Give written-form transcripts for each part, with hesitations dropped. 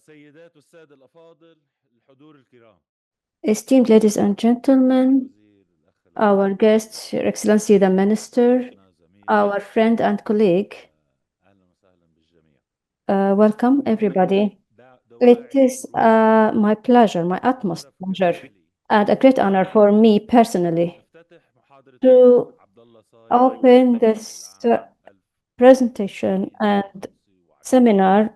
السيدات والسادة الأفاضل الحضور الكرام Esteemed ladies and gentlemen, our guest, Your Excellency the Minister, our friend and colleague, أهلا وسهلا بالجميع. welcome everybody. It is my pleasure, my utmost pleasure, and a great honor for me personally نفتتح محاضرة to عبد الله صايغ open this presentation and seminar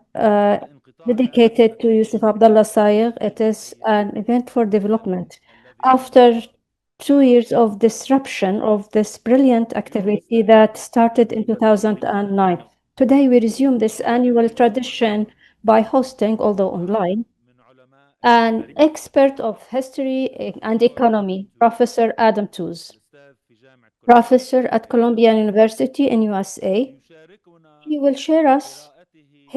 dedicated to Yusif Abdullah Sayigh. It is an event for development. After 2 years of disruption of this brilliant activity that started in 2009, today we resume this annual tradition by hosting, although online, an expert of history and economy, Professor Adam Tooze, professor at Columbia University in USA. He will share us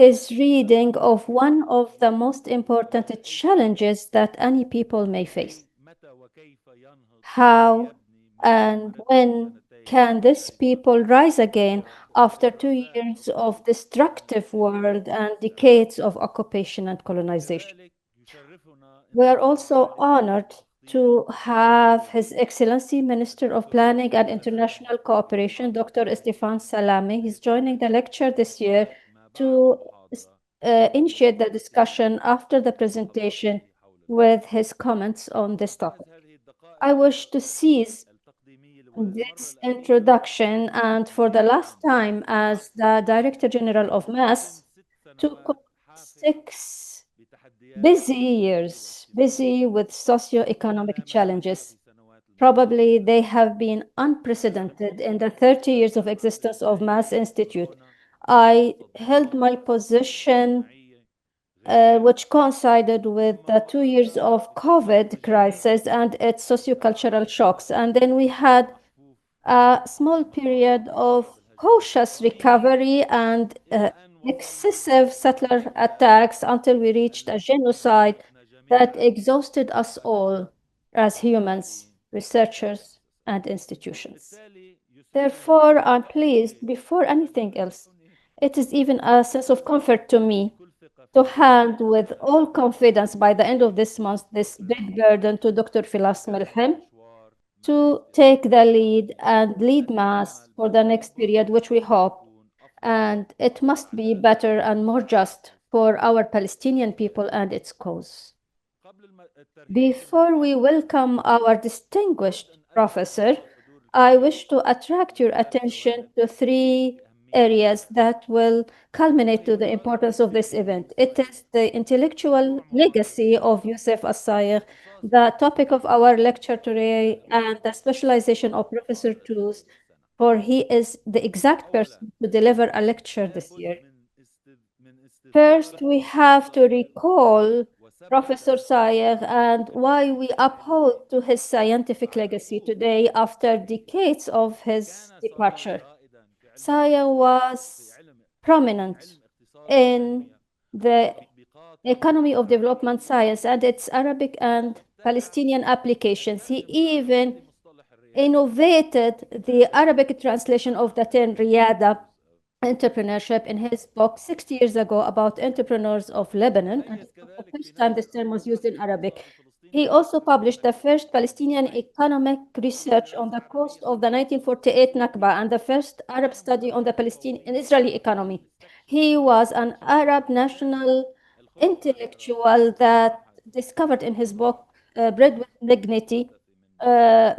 his reading of one of the most important challenges that any people may face. How and when can this people rise again after 2 years of destructive world and decades of occupation and colonization? We are also honored to have His Excellency Minister of Planning and International Cooperation, Dr. Estephane Salameh. He's joining the lecture this year to initiate the discussion after the presentation with his comments on this topic. I wish to seize this introduction and for the last time as the Director General of MAS to 6 busy years, busy with socio-economic challenges. Probably they have been unprecedented in the 30 years of existence of MAS Institute. I held my position, which coincided with the 2 years of COVID crisis and its sociocultural shocks. And then we had a small period of cautious recovery and excessive settler attacks until we reached a genocide that exhausted us all as humans, researchers, and institutions. Therefore, I'm pleased, before anything else, it is even a sense of comfort to me to hand with all confidence by the end of this month this big burden to Dr. Filas Melhem to take the lead and lead MAS for the next period, which we hope, and it must be better and more just for our Palestinian people and its cause. Before we welcome our distinguished professor, I wish to attract your attention to three areas that will culminate to the importance of this event. It is the intellectual legacy of Yusif Sayigh, the topic of our lecture today, and the specialization of Professor Tooze, for he is the exact person to deliver a lecture this year. First, we have to recall Professor Sayigh and why we uphold to his scientific legacy today after decades of his departure. Sayigh was prominent in the economy of development science and its Arabic and Palestinian applications. He even innovated the Arabic translation of the term riyada, entrepreneurship, in his book 60 years ago about entrepreneurs of Lebanon. And it was the first time this term was used in Arabic. He also published the first Palestinian economic research on the cost of the 1948 Nakba and the first Arab study on the Palestinian and Israeli economy. He was an Arab national intellectual that discovered in his book Bread with Dignity, uh,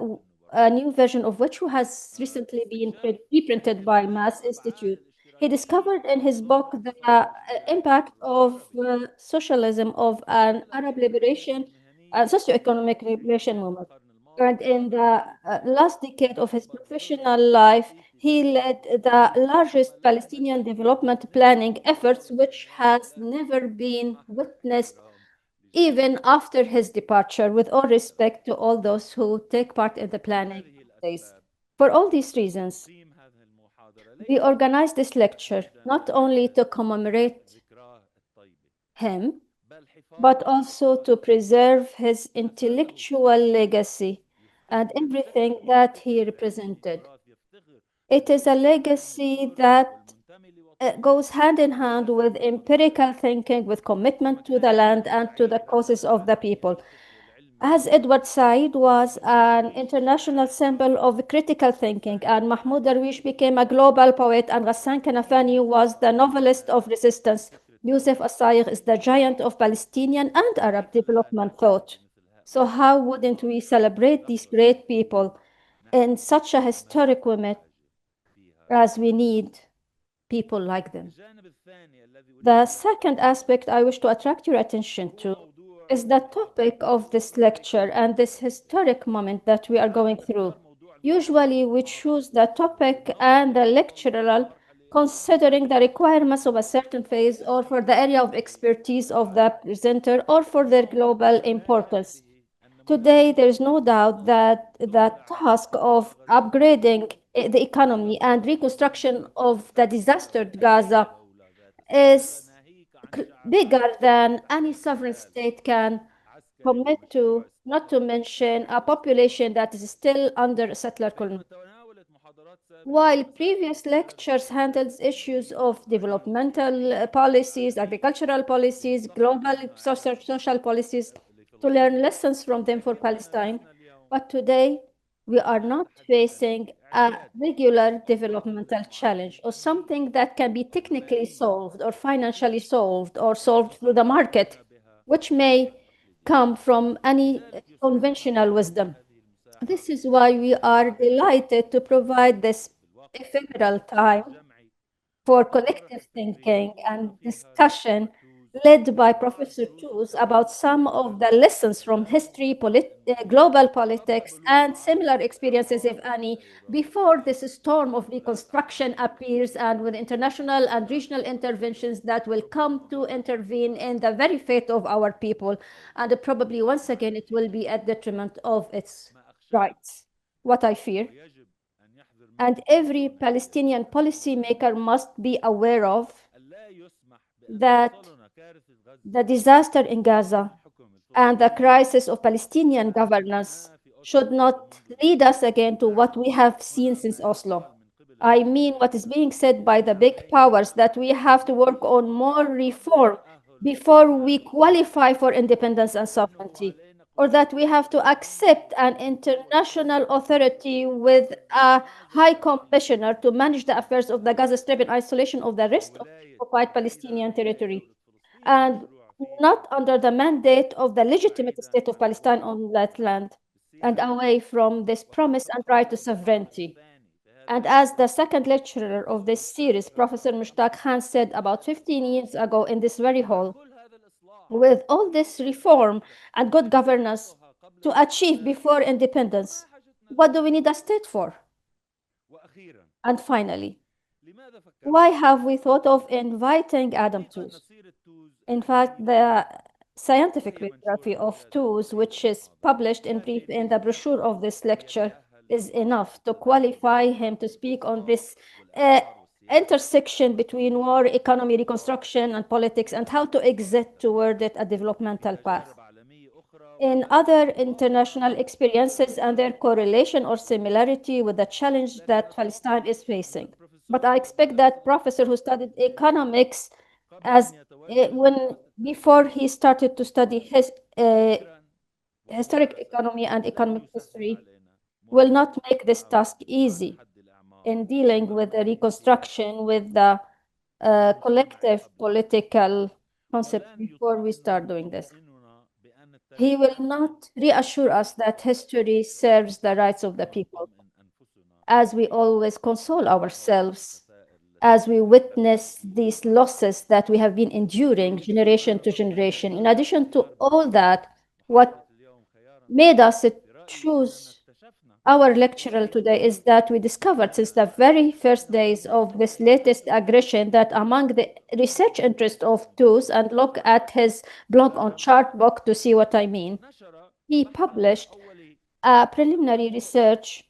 a new version of which has recently been reprinted by Mass Institute. He discovered in his book the impact of socialism of an Arab liberation and socio-economic liberation movement. And in the last decade of his professional life, he led the largest Palestinian development planning efforts, which has never been witnessed even after his departure, with all respect to all those who take part in the planning phase. For all these reasons, we organized this lecture not only to commemorate him, but also to preserve his intellectual legacy and everything that he represented. It is a legacy that goes hand in hand with empirical thinking, with commitment to the land and to the causes of the people. As Edward Said was an international symbol of critical thinking, and Mahmoud Darwish became a global poet, and Ghassan Kanafani was the novelist of resistance. Yusif Sayigh is the giant of Palestinian and Arab development thought. So how wouldn't we celebrate these great people in such a historic moment as we need people like them? The second aspect I wish to attract your attention to is the topic of this lecture and this historic moment that we are going through. Usually, we choose the topic and the lecturer considering the requirements of a certain phase or for the area of expertise of the presenter or for their global importance. Today, there is no doubt that the task of upgrading the economy and reconstruction of the disastered Gaza is bigger than any sovereign state can commit to, not to mention a population that is still under settler colony. While previous lectures handled issues of developmental policies, agricultural policies, global social policies, to learn lessons from them for Palestine, but today we are not facing a regular developmental challenge or something that can be technically solved or financially solved or solved through the market, which may come from any conventional wisdom. This is why we are delighted to provide this ephemeral time for collective thinking and discussion led by Professor Tooze about some of the lessons from history, global politics, and similar experiences, if any, before this storm of reconstruction appears and with international and regional interventions that will come to intervene in the very fate of our people. And probably once again, it will be at detriment of its rights. What I fear and every Palestinian policymaker must be aware of that the disaster in Gaza and the crisis of Palestinian governance should not lead us again to what we have seen since Oslo. I mean, what is being said by the big powers that we have to work on more reform before we qualify for independence and sovereignty, or that we have to accept an international authority with a high commissioner to manage the affairs of the Gaza Strip in isolation of the rest of occupied Palestinian territory, and not under the mandate of the legitimate state of Palestine on that land, and away from this promise and right to sovereignty. And as the second lecturer of this series, Professor Mushtaq Khan, said about 15 years ago in this very hall, with all this reform and good governance to achieve before independence, what do we need a state for? And finally, why have we thought of inviting Adam Tooze? In fact, the scientific biography of Tooze, which is published in brief in the brochure of this lecture, is enough to qualify him to speak on this intersection between war, economy, reconstruction, and politics, and how to exit toward it a developmental path. In other international experiences and their correlation or similarity with the challenge that Palestine is facing. But I expect that professor who studied economics as when before he started to study his historic economy and economic history will not make this task easy in dealing with the reconstruction with the collective political concept before we start doing this. He will not reassure us that history serves the rights of the people, as we always console ourselves as we witness these losses that we have been enduring generation to generation. In addition to all that, what made us choose our lecturer today is that we discovered since the very first days of this latest aggression that among the research interests of Tooze, and look at his blog on Chartbook to see what I mean, he published a preliminary research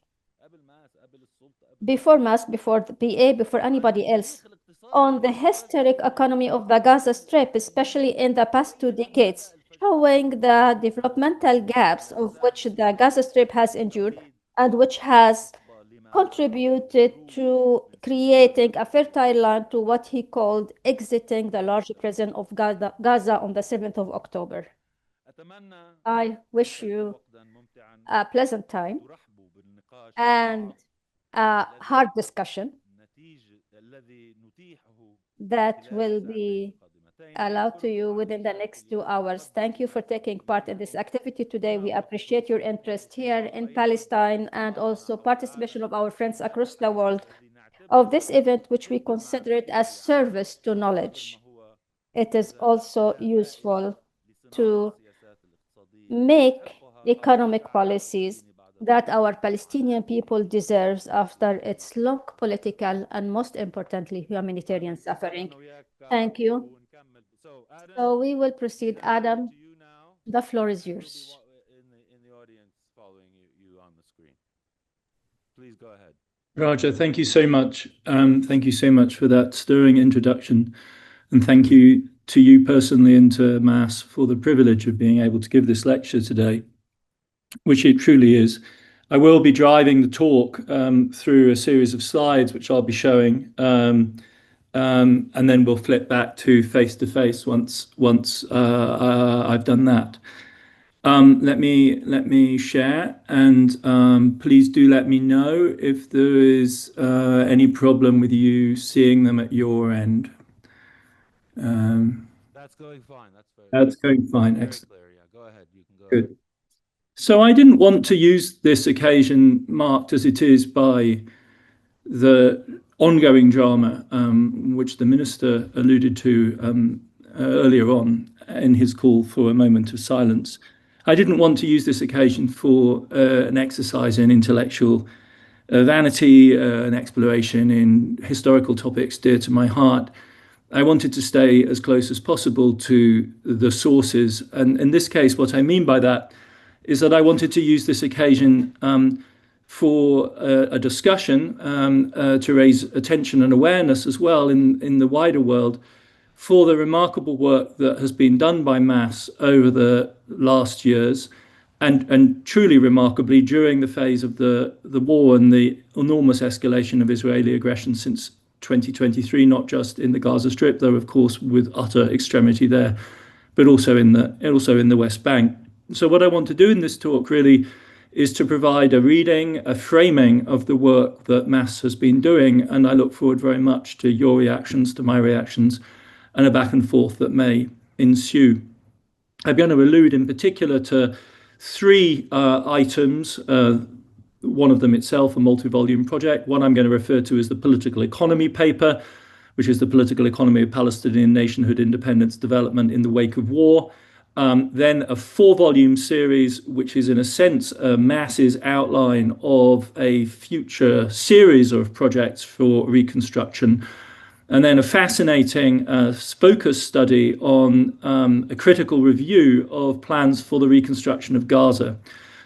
before the PA, before anybody else, on the historic economy of the Gaza Strip, especially in the past 2 decades, showing the developmental gaps of which the Gaza Strip has endured and which has contributed to creating a fertile land to what he called exiting the large prison of Gaza on the 7th of October. I wish you a pleasant time and a hard discussion that will be allowed to you within the next 2 hours. Thank you for taking part in this activity today. We appreciate your interest here in Palestine and also participation of our friends across the world of this event, which we consider it as service to knowledge. It is also useful to make economic policies that our Palestinian people deserves after its long political and most importantly humanitarian suffering. Thank you. So we will proceed. Adam, the floor is yours. In the audience following you on the screen. Please go ahead. Raja, thank you so much. Thank you so much for that stirring introduction. And thank you to you personally and to Mass for the privilege of being able to give this lecture today, which it truly is. I will be driving the talk through a series of slides, which I'll be showing, and then we'll flip back to face-to-face once I've done that. Let me share, and please do let me know if there is any problem with you seeing them at your end. That's going fine. That's going fine. Very Excellent. clear. Yeah, go ahead. You can go. Good. So I didn't want to use this occasion, marked as it is by the ongoing drama, which the Minister alluded to earlier on in his call for a moment of silence. I didn't want to use this occasion for an exercise in intellectual vanity, an exploration in historical topics dear to my heart. I wanted to stay as close as possible to the sources. And in this case, what I mean by that is that I wanted to use this occasion for a discussion to raise attention and awareness as well in the wider world for the remarkable work that has been done by Mass over the last years, and truly remarkably during the phase of the war and the enormous escalation of Israeli aggression since 2023, not just in the Gaza Strip, though of course with utter extremity there, but also in the West Bank. So what I want to do in this talk really is to provide a reading, a framing of the work that Mass has been doing, and I look forward very much to your reactions, to my reactions, and a back and forth that may ensue. I'm going to allude in particular to three items, one of them itself a multi-volume project, one I'm going to refer to as the political economy paper, which is the political economy of Palestinian nationhood, independence, development in the wake of war. Then a 4-volume series, which is in a sense Mass's outline of a future series of projects for reconstruction. And then a fascinating focus study on a critical review of plans for the reconstruction of Gaza.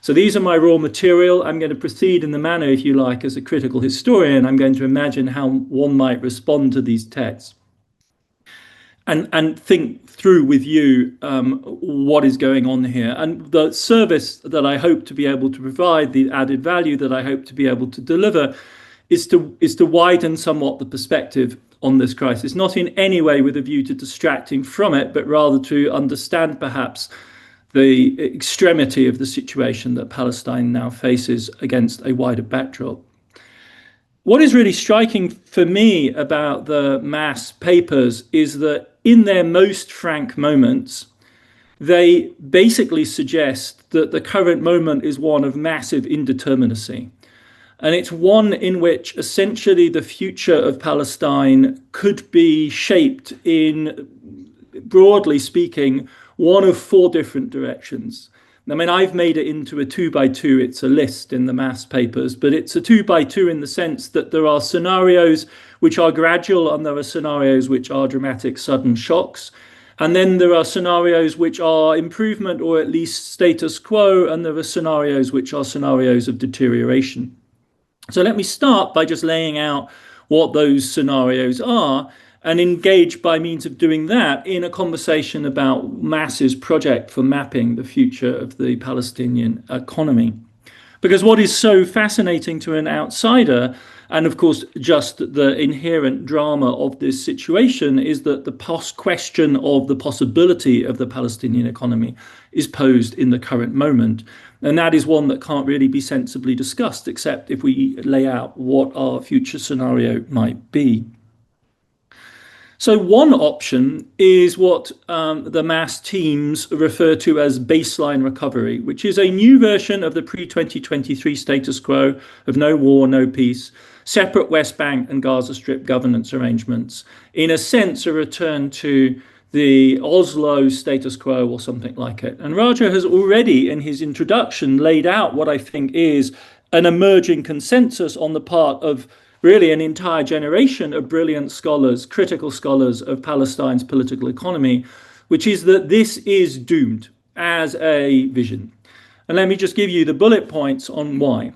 So these are my raw material. I'm going to proceed in the manner, if you like, as a critical historian. I'm going to imagine how one might respond to these texts and think through with you what is going on here. And the service that I hope to be able to provide, the added value that I hope to be able to deliver, is to widen somewhat the perspective on this crisis, not in any way with a view to distracting from it, but rather to understand perhaps the extremity of the situation that Palestine now faces against a wider backdrop. What is really striking for me about the Mass papers is that in their most frank moments, they basically suggest that the current moment is one of massive indeterminacy. And it's one in which essentially the future of Palestine could be shaped in, broadly speaking, one of 4 different directions. I mean, I've made it into a 2x2. It's a list in the Mass papers, but it's a 2x2 in the sense that there are scenarios which are gradual and there are scenarios which are dramatic, sudden shocks. And then there are scenarios which are improvement or at least status quo, and there are scenarios which are scenarios of deterioration. So let me start by just laying out what those scenarios are and engage by means of doing that in a conversation about Mass's project for mapping the future of the Palestinian economy. Because what is so fascinating to an outsider, and of course just the inherent drama of this situation, is that the question of the possibility of the Palestinian economy is posed in the current moment. And that is one that can't really be sensibly discussed, except if we lay out what our future scenario might be. So one option is what the mass teams refer to as baseline recovery, which is a new version of the pre-2023 status quo of no war, no peace, separate West Bank and Gaza Strip governance arrangements. In a sense, a return to the Oslo status quo or something like it. And Raja has already, in his introduction, laid out what I think is an emerging consensus on the part of really an entire generation of brilliant scholars, critical scholars of Palestine's political economy, which is that this is doomed as a vision. And let me just give you the bullet points on why.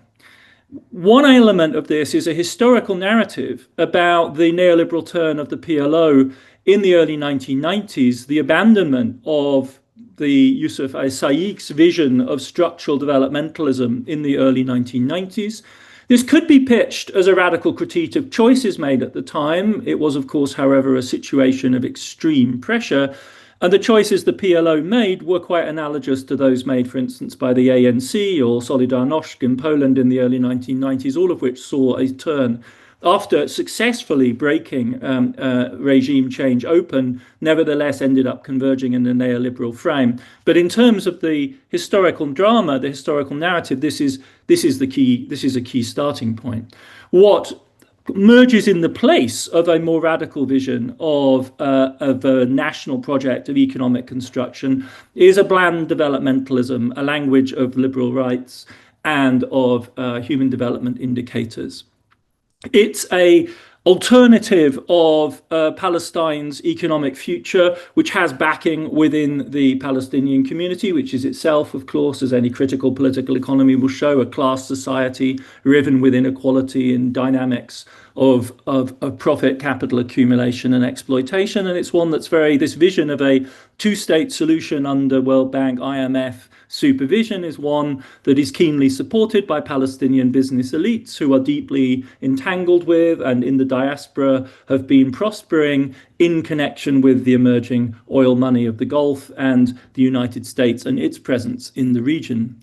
One element of this is a historical narrative about the neoliberal turn of the PLO in the early 1990s, the abandonment of the Yusif Sayigh's vision of structural developmentalism in the early 1990s. This could be pitched as a radical critique of choices made at the time. It was, of course, however, a situation of extreme pressure. And the choices the PLO made were quite analogous to those made, for instance, by the ANC or Solidarność in Poland in the early 1990s, all of which saw a turn after successfully breaking regime change open, nevertheless ended up converging in a neoliberal frame. But in terms of the historical drama, the historical narrative, this is a key starting point. What merges in the place of a more radical vision of a national project of economic construction is a bland developmentalism, a language of liberal rights and of human development indicators. It's a alternative of Palestine's economic future, which has backing within the Palestinian community, which is itself, of course, as any critical political economy will show, a class society riven with inequality and dynamics of profit, capital accumulation and exploitation. And it's one that's this vision of a two-state solution under World Bank, IMF supervision is one that is keenly supported by Palestinian business elites who are deeply entangled with and in the diaspora have been prospering in connection with the emerging oil money of the Gulf and the United States and its presence in the region.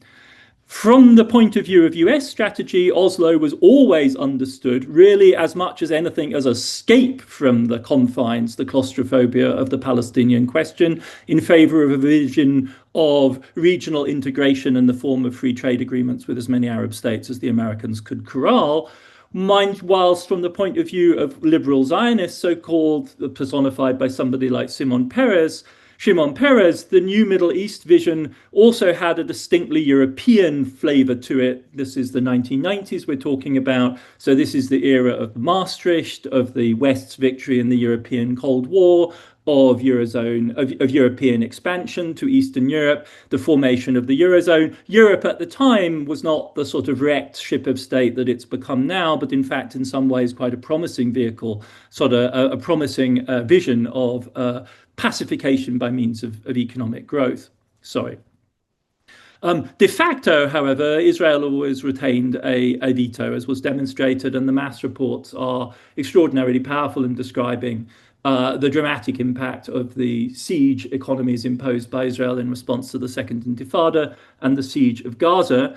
From the point of view of US strategy, Oslo was always understood really as much as anything as escape from the confines, the claustrophobia of the Palestinian question in favor of a vision of regional integration in the form of free trade agreements with as many Arab states as the Americans could corral. Whilst from the point of view of liberal Zionists, so-called, personified by somebody like Shimon Peres, the new Middle East vision also had a distinctly European flavor to it. This is the 1990s we're talking about. So this is the era of Maastricht, of the West's victory in the European Cold War, of European expansion to Eastern Europe, the formation of the Eurozone. Europe at the time was not the sort of wrecked ship of state that it's become now, but in fact, in some ways, quite a promising vehicle, sort of a promising vision of pacification by means of economic growth. De facto, however, Israel always retained a veto, as was demonstrated, and the mass reports are extraordinarily powerful in describing the dramatic impact of the siege economies imposed by Israel in response to the Second Intifada and the siege of Gaza.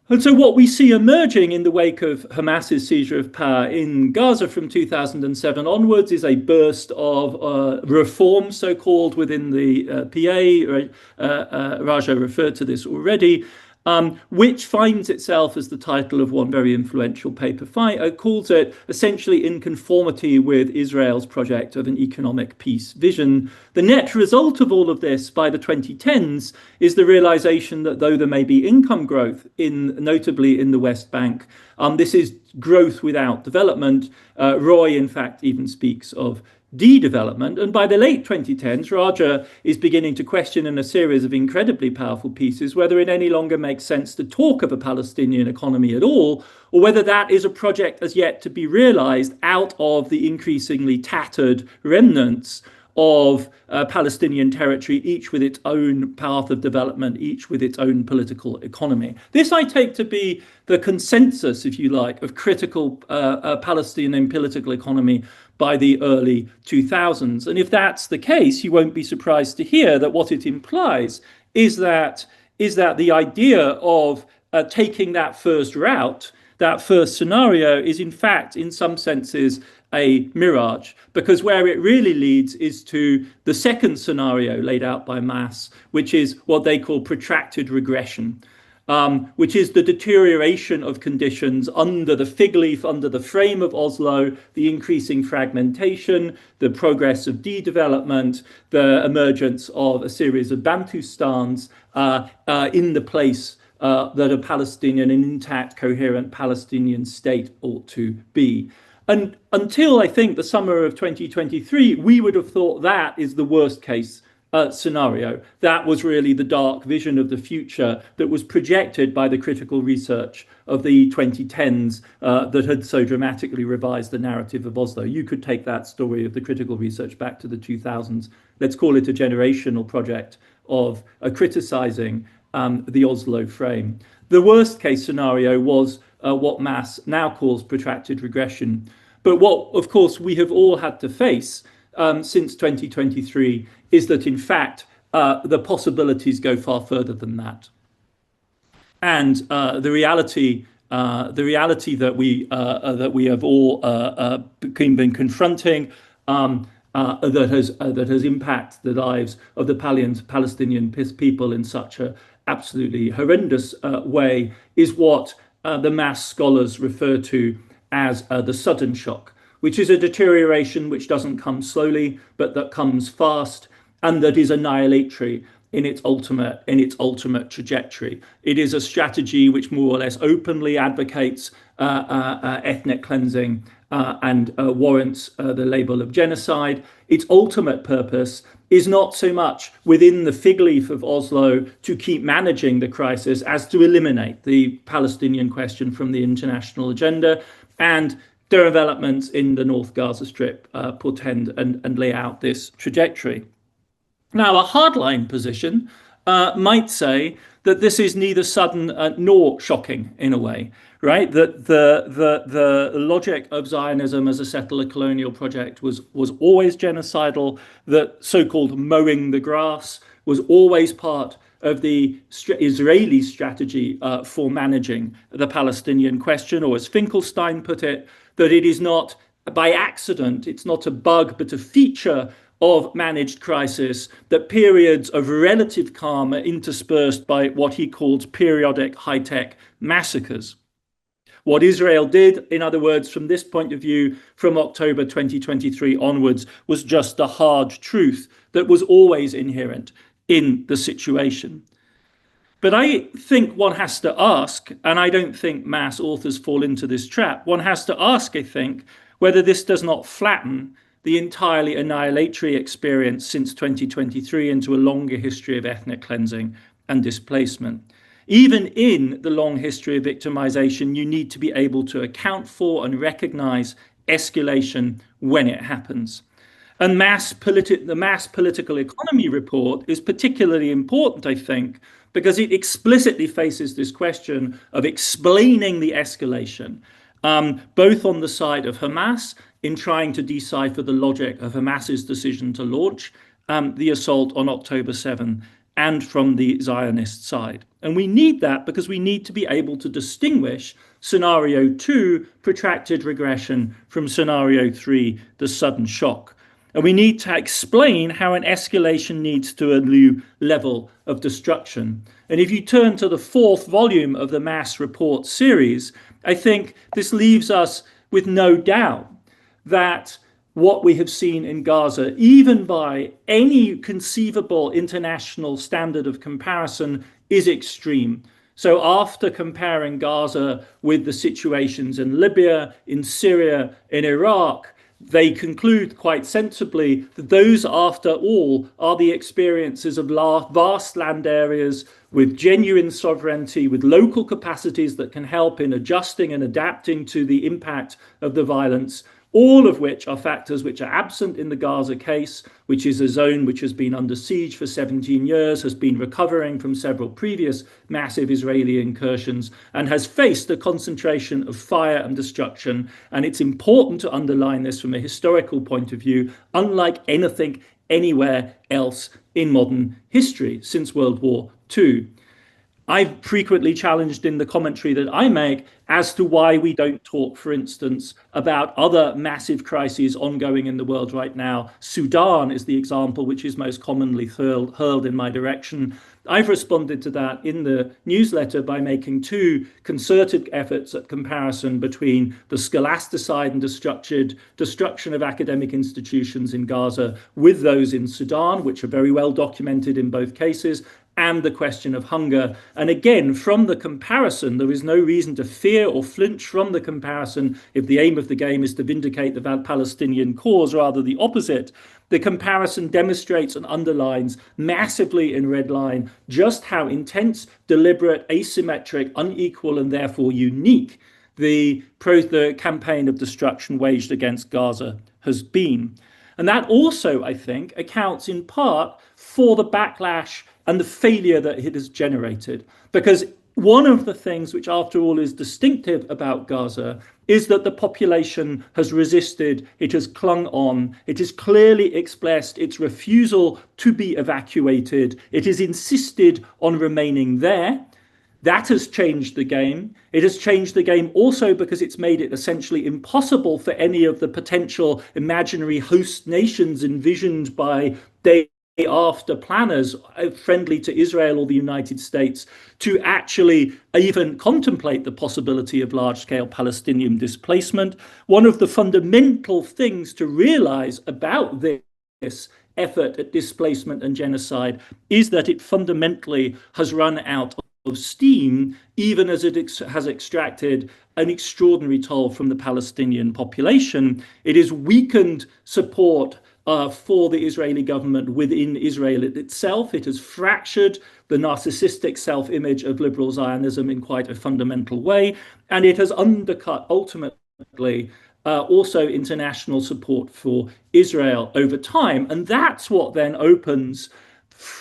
And so what we see emerging in the wake of Hamas's seizure of power in Gaza from 2007 onwards is a burst of reform, so-called, within the PA. Raja referred to this already, which finds itself, as the title of one very influential paper calls it, essentially in conformity with Israel's project of an economic peace vision. The net result of all of this by the 2010s is the realization that though there may be income growth, notably in the West Bank, this is growth without development. Roy, in fact, even speaks of de-development. And by the late 2010s, Raja is beginning to question in a series of incredibly powerful pieces whether it any longer makes sense to talk of a Palestinian economy at all, or whether that is a project as yet to be realized out of the increasingly tattered remnants of Palestinian territory, each with its own path of development, each with its own political economy. This I take to be the consensus, if you like, of critical Palestinian political economy by the early 2000s. And if that's the case, you won't be surprised to hear that what it implies is that the idea of taking that first route, that first scenario, is in fact, in some senses, a mirage, because where it really leads is to the second scenario laid out by Mass, which is what they call protracted regression, which is the deterioration of conditions under the fig leaf, under the frame of Oslo, the increasing fragmentation, the progress of de-development, the emergence of a series of Bantustans in the place that a Palestinian, an intact, coherent Palestinian state ought to be. And until, I think, the summer of 2023, we would have thought that is the worst case scenario. That was really the dark vision of the future that was projected by the critical research of the 2010s that had so dramatically revised the narrative of Oslo. You could take that story of the critical research back to the 2000s. Let's call it a generational project of criticizing the Oslo frame. The worst case scenario was what Mass now calls protracted regression. But what, of course, we have all had to face since 2023 is that, in fact, the possibilities go far further than that. And the reality that we have all been confronting that has impacted the lives of the Palestinian people in such a absolutely horrendous way is what the Mass scholars refer to as the sudden shock, which is a deterioration which doesn't come slowly, but that comes fast and that is annihilatory in its ultimate trajectory. It is a strategy which more or less openly advocates ethnic cleansing and warrants the label of genocide. Its ultimate purpose is not so much within the fig leaf of Oslo to keep managing the crisis as to eliminate the Palestinian question from the international agenda, and developments in the North Gaza Strip portend and lay out this trajectory. Now, a hardline position might say that this is neither sudden nor shocking in a way, right? That the logic of Zionism as a settler colonial project was always genocidal, that so-called mowing the grass was always part of the Israeli strategy for managing the Palestinian question, or as Finkelstein put it, that it is not by accident, it's not a bug, but a feature of managed crisis, that periods of relative calm are interspersed by what he called periodic high-tech massacres. What Israel did, in other words, from this point of view, from October 2023 onwards, was just a hard truth that was always inherent in the situation. But I think one has to ask, and I don't think Mass authors fall into this trap, one has to ask, I think, whether this does not flatten the entirely annihilatory experience since 2023 into a longer history of ethnic cleansing and displacement. Even in the long history of victimization, you need to be able to account for and recognize escalation when it happens. And the Mass Political Economy report is particularly important, I think, because it explicitly faces this question of explaining the escalation, both on the side of Hamas in trying to decipher the logic of Hamas's decision to launch the assault on October 7, and from the Zionist side. And we need that because we need to be able to distinguish scenario 2, protracted regression, from scenario 3, the sudden shock. And we need to explain how an escalation leads to a new level of destruction. And if you turn to the 4th volume of the Mass Report series, I think this leaves us with no doubt that what we have seen in Gaza, even by any conceivable international standard of comparison, is extreme. So after comparing Gaza with the situations in Libya, in Syria, in Iraq, they conclude quite sensibly that those, after all, are the experiences of vast land areas with genuine sovereignty, with local capacities that can help in adjusting and adapting to the impact of the violence, all of which are factors which are absent in the Gaza case, which is a zone which has been under siege for 17 years, has been recovering from several previous massive Israeli incursions, and has faced a concentration of fire and destruction. And it's important to underline this from a historical point of view, unlike anything anywhere else in modern history since World War II. I've frequently challenged in the commentary that I make as to why we don't talk, for instance, about other massive crises ongoing in the world right now. Sudan is the example which is most commonly hurled in my direction. I've responded to that in the newsletter by making two concerted efforts at comparison between the scholasticide and destruction of academic institutions in Gaza with those in Sudan, which are very well documented in both cases, and the question of hunger. And again, from the comparison, there is no reason to fear or flinch from the comparison if the aim of the game is to vindicate the Palestinian cause, rather the opposite. The comparison demonstrates and underlines massively in red line just how intense, deliberate, asymmetric, unequal, and therefore unique the campaign of destruction waged against Gaza has been. And that also, I think, accounts in part for the backlash and the failure that it has generated. Because one of the things which, after all, is distinctive about Gaza is that the population has resisted, it has clung on, it has clearly expressed its refusal to be evacuated, it has insisted on remaining there. That has changed the game. It has changed the game also because it's made it essentially impossible for any of the potential imaginary host nations envisioned by day-after planners friendly to Israel or the United States to actually even contemplate the possibility of large-scale Palestinian displacement. One of the fundamental things to realize about this effort at displacement and genocide is that it fundamentally has run out of steam, even as it has extracted an extraordinary toll from the Palestinian population. It has weakened support for the Israeli government within Israel itself. It has fractured the narcissistic self-image of liberal Zionism in quite a fundamental way, and it has undercut ultimately also international support for Israel over time. And that's what then opens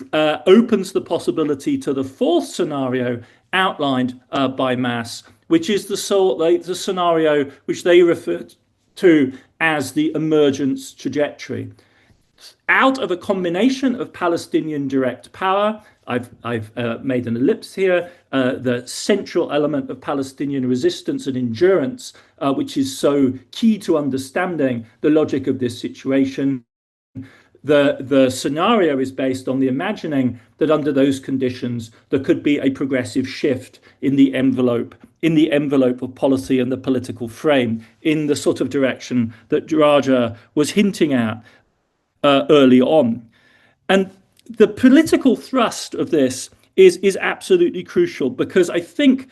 the possibility to the fourth scenario outlined by Mass, which is the scenario which they refer to as the emergence trajectory. Out of a combination of Palestinian direct power, I've made an ellipse here, the central element of Palestinian resistance and endurance, which is so key to understanding the logic of this situation. The scenario is based on the imagining that under those conditions, there could be a progressive shift in the envelope of policy and the political frame in the sort of direction that Raja was hinting at early on. And the political thrust of this is absolutely crucial, because I think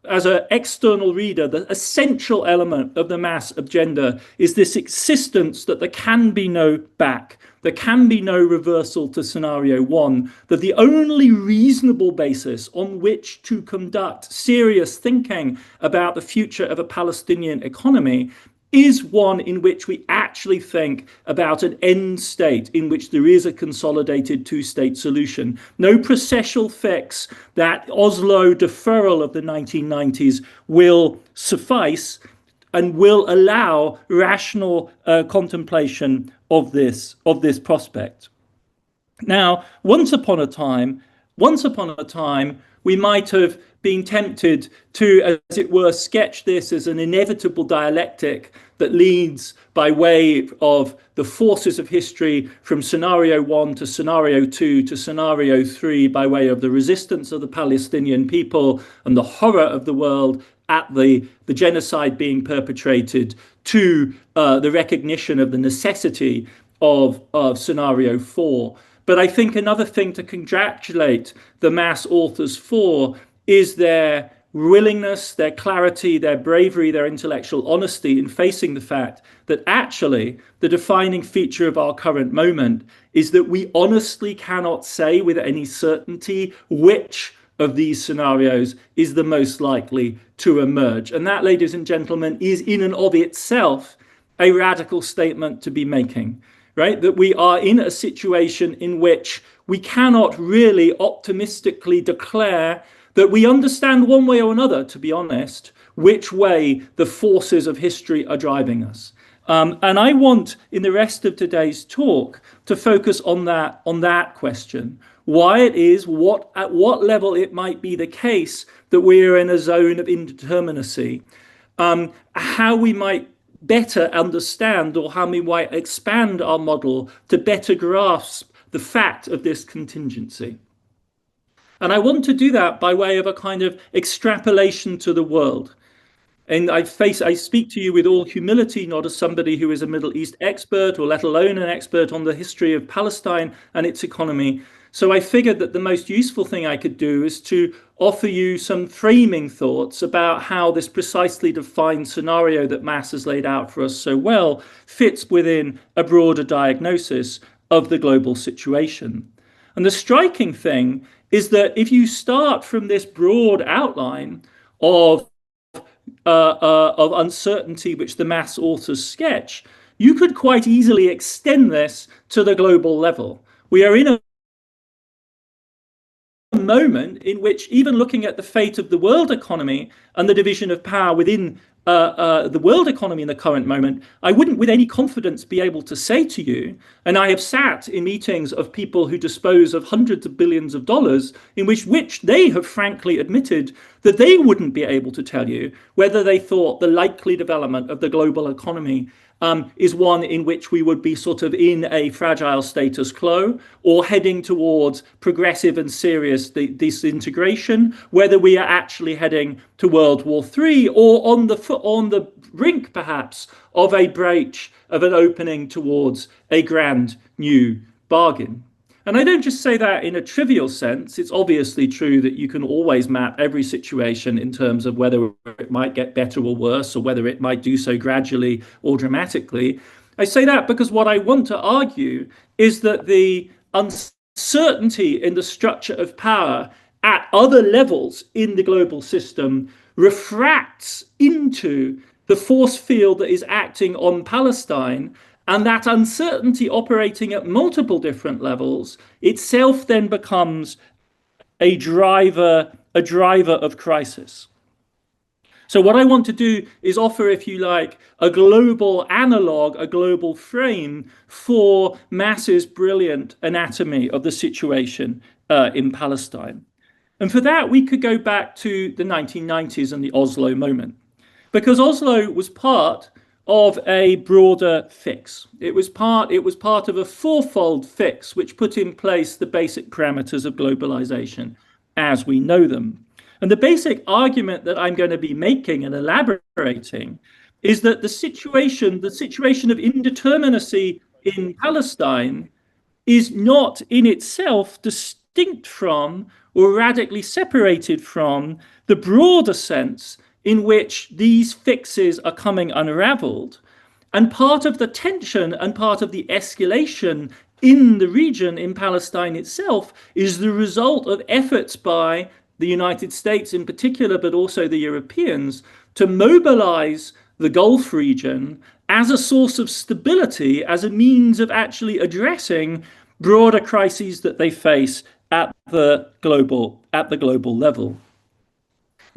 as an external reader, the essential element of the Mass agenda is this insistence that there can be no back, there can be no reversal to scenario one, that the only reasonable basis on which to conduct serious thinking about the future of a Palestinian economy is one in which we actually think about an end state in which there is a consolidated two-state solution. No processual fix that Oslo deferral of the 1990s will suffice and will allow rational contemplation of this prospect. Now, once upon a time, we might have been tempted to, as it were, sketch this as an inevitable dialectic that leads by way of the forces of history from scenario one to scenario two to scenario three, by way of the resistance of the Palestinian people and the horror of the world at the genocide being perpetrated, to the recognition of the necessity of scenario four. But I think another thing to congratulate the Mass authors for is their willingness, their clarity, their bravery, their intellectual honesty in facing the fact that actually the defining feature of our current moment is that we honestly cannot say with any certainty which of these scenarios is the most likely to emerge. And that, ladies and gentlemen, is in and of itself a radical statement to be making, right? That we are in a situation in which we cannot really optimistically declare that we understand one way or another, to be honest, which way the forces of history are driving us. And I want, in the rest of today's talk, to focus on that question: why it is, at what level it might be the case that we are in a zone of indeterminacy, how we might better understand, or how we might expand our model to better grasp the fact of this contingency. And I want to do that by way of a kind of extrapolation to the world. And I speak to you with all humility, not as somebody who is a Middle East expert, or let alone an expert on the history of Palestine and its economy. So I figured that the most useful thing I could do is to offer you some framing thoughts about how this precisely defined scenario that Mass has laid out for us so well fits within a broader diagnosis of the global situation. And the striking thing is that if you start from this broad outline of uncertainty which the Mass authors sketch, you could quite easily extend this to the global level. We are in a moment in which, even looking at the fate of the world economy and the division of power within the world economy in the current moment, I wouldn't with any confidence be able to say to you, and I have sat in meetings of people who dispose of hundreds of billions of dollars in which they have frankly admitted that they wouldn't be able to tell you whether they thought the likely development of the global economy is one in which we would be sort of in a fragile status quo, or heading towards progressive and serious disintegration, whether we are actually heading to World War III, or on the brink, perhaps, of a breach, of an opening towards a grand new bargain. And I don't just say that in a trivial sense. It's obviously true that you can always map every situation in terms of whether it might get better or worse, or whether it might do so gradually or dramatically. I say that because what I want to argue is that the uncertainty in the structure of power at other levels in the global system refracts into the force field that is acting on Palestine. And that uncertainty operating at multiple different levels itself then becomes a driver of crisis. So what I want to do is offer, if you like, a global analog, a global frame for Mass's brilliant anatomy of the situation in Palestine. And for that, we could go back to the 1990s and the Oslo moment, because Oslo was part of a broader fix. It was part of a fourfold fix which put in place the basic parameters of globalization as we know them. And the basic argument that I'm going to be making and elaborating is that the situation of indeterminacy in Palestine is not in itself distinct from or radically separated from the broader sense in which these fixes are coming unraveled. And part of the tension and part of the escalation in the region, in Palestine itself, is the result of efforts by the United States in particular, but also the Europeans, to mobilize the Gulf region as a source of stability, as a means of actually addressing broader crises that they face at the global level.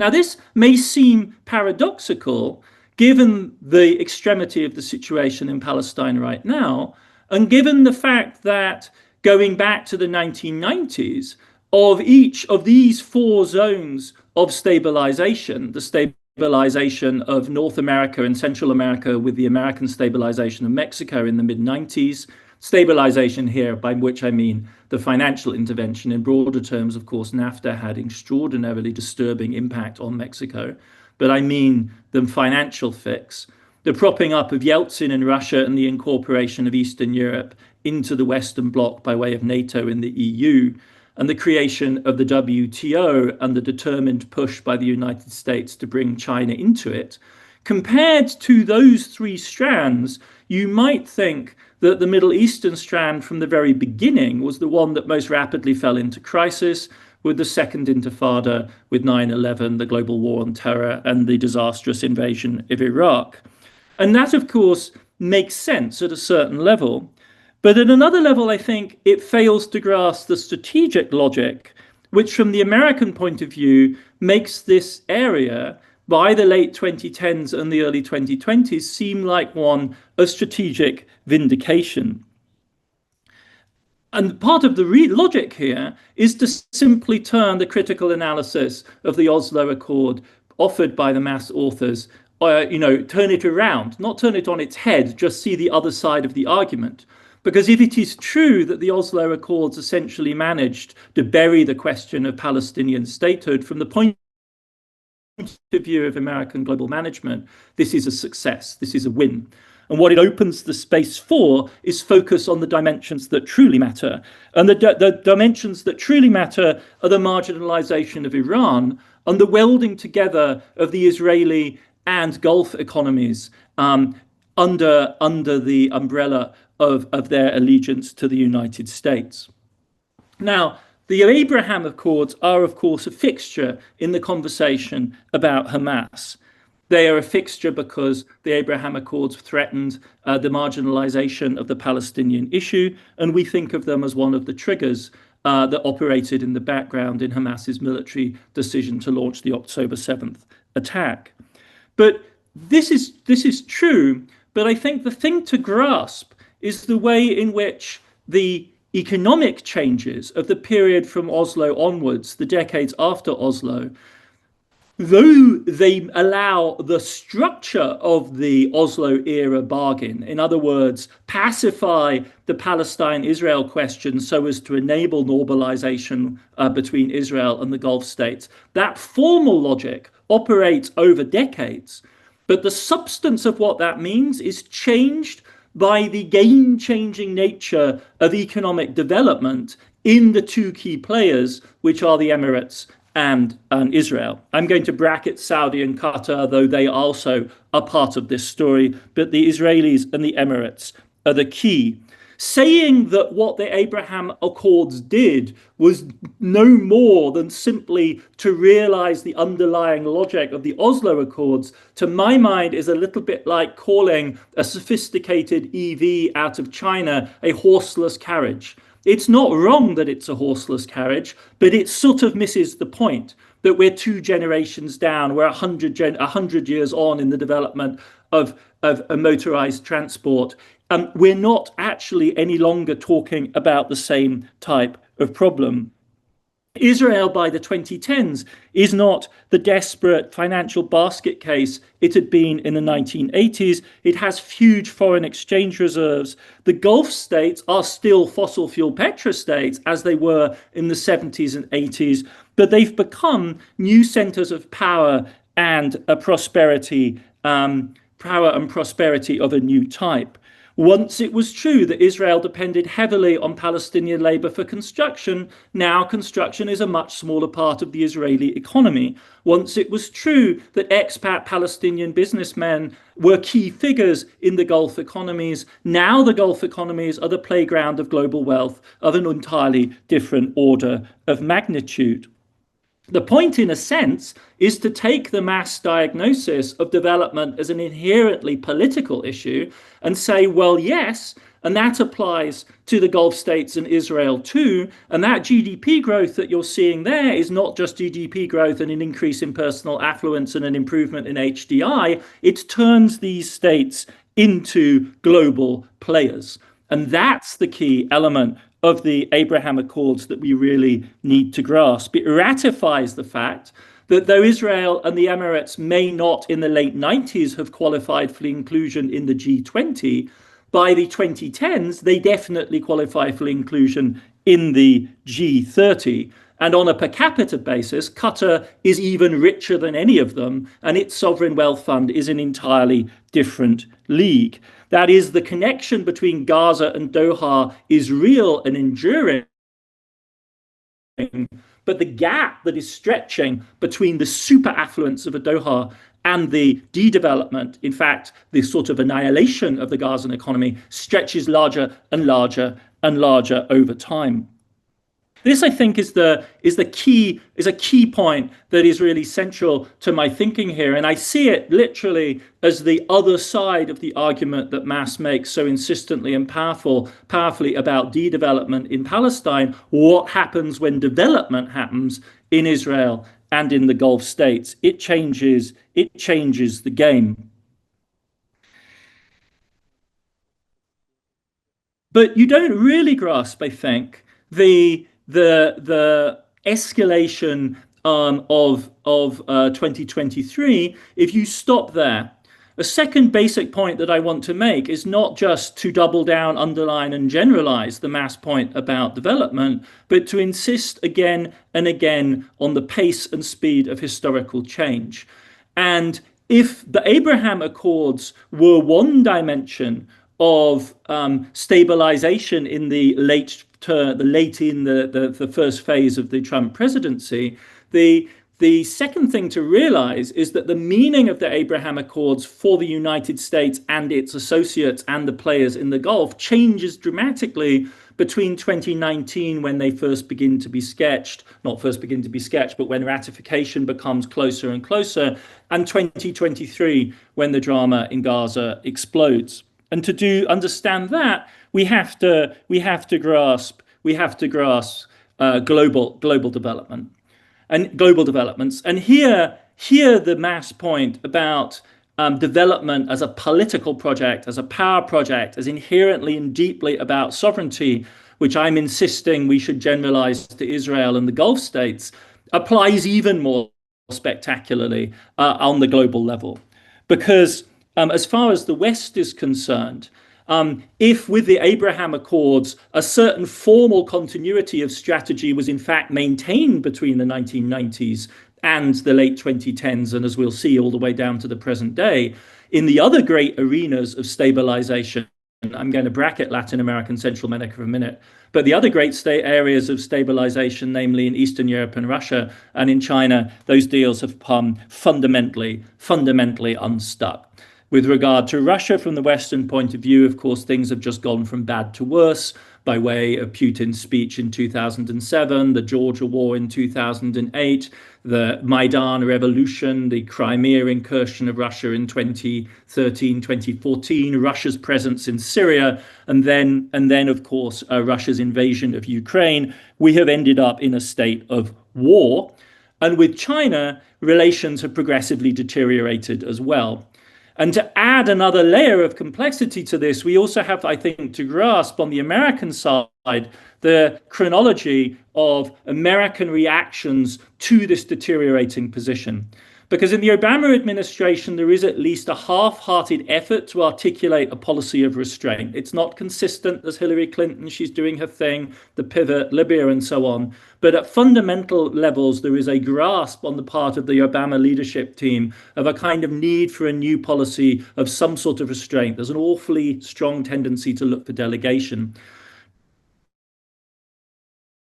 Now, this may seem paradoxical, given the extremity of the situation in Palestine right now, and given the fact that going back to the 1990s, of each of these four zones of stabilization, the stabilization of North America and Central America with the American stabilization of Mexico in the mid-90s, stabilization here, by which I mean the financial intervention. In broader terms, of course, NAFTA had extraordinarily disturbing impact on Mexico, but I mean the financial fix, the propping up of Yeltsin in Russia and the incorporation of Eastern Europe into the Western Bloc by way of NATO and the EU, and the creation of the WTO and the determined push by the United States to bring China into it. Compared to those three strands, you might think that the Middle Eastern strand from the very beginning was the one that most rapidly fell into crisis, with the Second Intifada, with 9/11, the global war on terror, and the disastrous invasion of Iraq. And that, of course, makes sense at a certain level. But at another level, I think it fails to grasp the strategic logic, which from the American point of view makes this area by the late 2010s and the early 2020s seem like one of strategic vindication. And part of the logic here is to simply turn the critical analysis of the Oslo Accord offered by the mass authors, turn it around, not turn it on its head, just see the other side of the argument. Because if it is true that the Oslo Accords essentially managed to bury the question of Palestinian statehood from the point of view of American global management, this is a success, this is a win. And what it opens the space for is focus on the dimensions that truly matter. And the dimensions that truly matter are the marginalization of Iran and the welding together of the Israeli and Gulf economies under the umbrella of their allegiance to the United States. Now, the Abraham Accords are, of course, a fixture in the conversation about Hamas. They are a fixture because the Abraham Accords threatened the marginalization of the Palestinian issue, and we think of them as one of the triggers that operated in the background in Hamas's military decision to launch the October 7th attack. But this is true, but I think the thing to grasp is the way in which the economic changes of the period from Oslo onwards, the decades after Oslo, though they allow the structure of the Oslo era bargain, in other words, pacify the Palestine-Israel question so as to enable normalization between Israel and the Gulf states, that formal logic operates over decades. But the substance of what that means is changed by the game-changing nature of economic development in the two key players, which are the Emirates and Israel. I'm going to bracket Saudi and Qatar, though they also are part of this story, but the Israelis and the Emirates are the key. Saying that what the Abraham Accords did was no more than simply to realize the underlying logic of the Oslo Accords, to my mind, is a little bit like calling a sophisticated EV out of China a horseless carriage. It's not wrong that it's a horseless carriage, but it sort of misses the point that we're 2 generations down, we're 100 years on in the development of a motorized transport. We're not actually any longer talking about the same type of problem. Israel by the 2010s is not the desperate financial basket case it had been in the 1980s. It has huge foreign exchange reserves. The Gulf states are still fossil fuel petrostates as they were in the 70s and 80s, but they've become new centers of power and prosperity of a new type. Once it was true that Israel depended heavily on Palestinian labor for construction, now construction is a much smaller part of the Israeli economy. Once it was true that expat Palestinian businessmen were key figures in the Gulf economies, now the Gulf economies are the playground of global wealth of an entirely different order of magnitude. The point, in a sense, is to take the mass diagnosis of development as an inherently political issue and say, well, yes, and that applies to the Gulf states and Israel too. And that GDP growth that you're seeing there is not just GDP growth and an increase in personal affluence and an improvement in HDI. It turns these states into global players. And that's the key element of the Abraham Accords that we really need to grasp. It ratifies the fact that though Israel and the Emirates may not in the late 90s have qualified for inclusion in the G20, by the 2010s, they definitely qualify for inclusion in the G30. And on a per capita basis, Qatar is even richer than any of them, and its sovereign wealth fund is an entirely different league. That is, the connection between Gaza and Doha is real and enduring, but the gap that is stretching between the super affluence of a Doha and the de-development, in fact, the sort of annihilation of the Gazan economy, stretches larger and larger and larger over time. This, I think, is a key point that is really central to my thinking here, and I see it literally as the other side of the argument that Mass makes so insistently and powerfully about de-development in Palestine. What happens when development happens in Israel and in the Gulf states? It changes the game. But you don't really grasp, I think, the escalation of 2023 if you stop there. A second basic point that I want to make is not just to double down, underline, and generalize the Mass point about development, but to insist again and again on the pace and speed of historical change. And if the Abraham Accords were one dimension of stabilization in the first phase of the Trump presidency, the second thing to realize is that the meaning of the Abraham Accords for the United States and its associates and the players in the Gulf changes dramatically between 2019, when they first begin to be sketched, not first begin to be sketched, but when ratification becomes closer and closer, and 2023, when the drama in Gaza explodes. And to understand that, we have to grasp global development and global developments. And here the Mass point about development as a political project, as a power project, as inherently and deeply about sovereignty, which I'm insisting we should generalize to Israel and the Gulf states, applies even more spectacularly on the global level. Because as far as the West is concerned, if with the Abraham Accords a certain formal continuity of strategy was in fact maintained between the 1990s and the late 2010s, and as we'll see all the way down to the present day, in the other great arenas of stabilization, I'm going to bracket Latin America and Central America for a minute, but the other great areas of stabilization, namely in Eastern Europe and Russia and in China, those deals have come fundamentally unstuck. With regard to Russia, from the Western point of view, of course, things have just gone from bad to worse by way of Putin's speech in 2007, the Georgia war in 2008, the Maidan revolution, the Crimea incursion of Russia in 2013, 2014, Russia's presence in Syria, and then, of course, Russia's invasion of Ukraine. We have ended up in a state of war. And with China, relations have progressively deteriorated as well. And to add another layer of complexity to this, we also have, I think, to grasp on the American side the chronology of American reactions to this deteriorating position. Because in the Obama administration, there is at least a half-hearted effort to articulate a policy of restraint. It's not consistent as Hillary Clinton, she's doing her thing, the pivot, Libya, and so on. But at fundamental levels, there is a grasp on the part of the Obama leadership team of a kind of need for a new policy of some sort of restraint. There's an awfully strong tendency to look for delegation.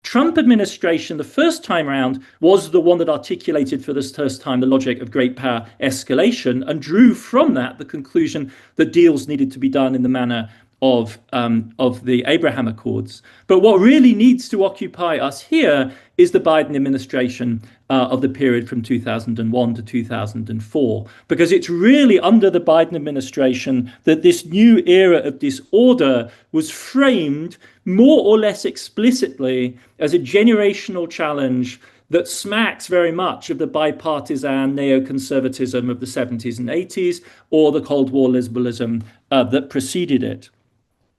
Trump administration, the first time around, was the one that articulated for the first time the logic of great power escalation and drew from that the conclusion that deals needed to be done in the manner of the Abraham Accords. But what really needs to occupy us here is the Biden administration of the period from 2001 to 2004, because it's really under the Biden administration that this new era of disorder was framed more or less explicitly as a generational challenge that smacks very much of the bipartisan neoconservatism of the 70s and 80s or the Cold War liberalism that preceded it.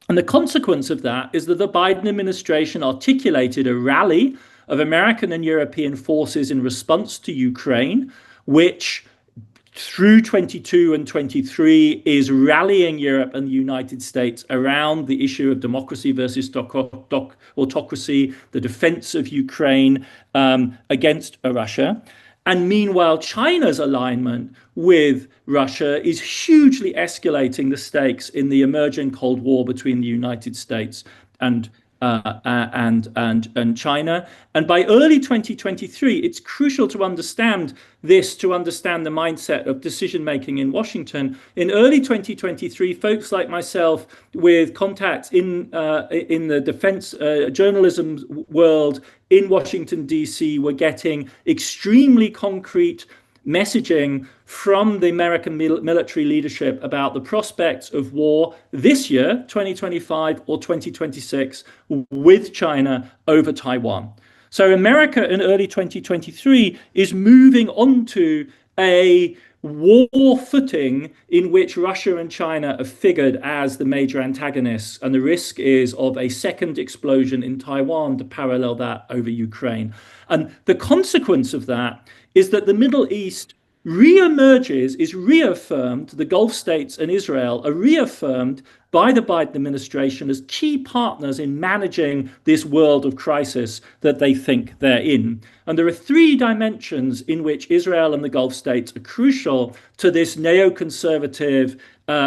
And the consequence of that is that the Biden administration articulated a rally of American and European forces in response to Ukraine, which through 22 and 23 is rallying Europe and the United States around the issue of democracy versus autocracy, the defense of Ukraine against Russia. And meanwhile, China's alignment with Russia is hugely escalating the stakes in the emerging Cold War between the United States and and China. And by early 2023, it's crucial to understand this, to understand the mindset of decision making in Washington. In early 2023, folks like myself with contacts in the defense journalism world in Washington, D.C., were getting extremely concrete messaging from the American military leadership about the prospects of war this year, 2025 or 2026, with China over Taiwan. So America in early 2023 is moving onto a war footing in which Russia and China are figured as the major antagonists, and the risk is of a second explosion in Taiwan to parallel that over Ukraine. And the consequence of that is that the Middle East re-emerges, is reaffirmed, the Gulf states and Israel are reaffirmed by the Biden administration as key partners in managing this world of crisis that they think they're in. And there are three dimensions in which Israel and the Gulf states are crucial to this neoconservative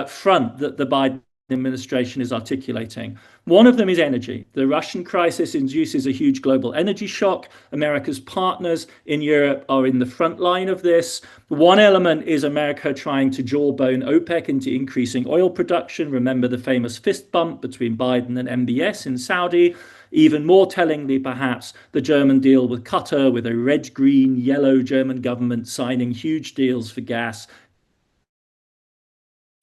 front that the Biden administration is articulating. One of them is energy. The Russian crisis induces a huge global energy shock. America's partners in Europe are in the front line of this. One element is America trying to jawbone OPEC into increasing oil production. Remember the famous fist bump between Biden and MBS in Saudi. Even more tellingly, perhaps, the German deal with Qatar, with a red, green, yellow German government signing huge deals for gas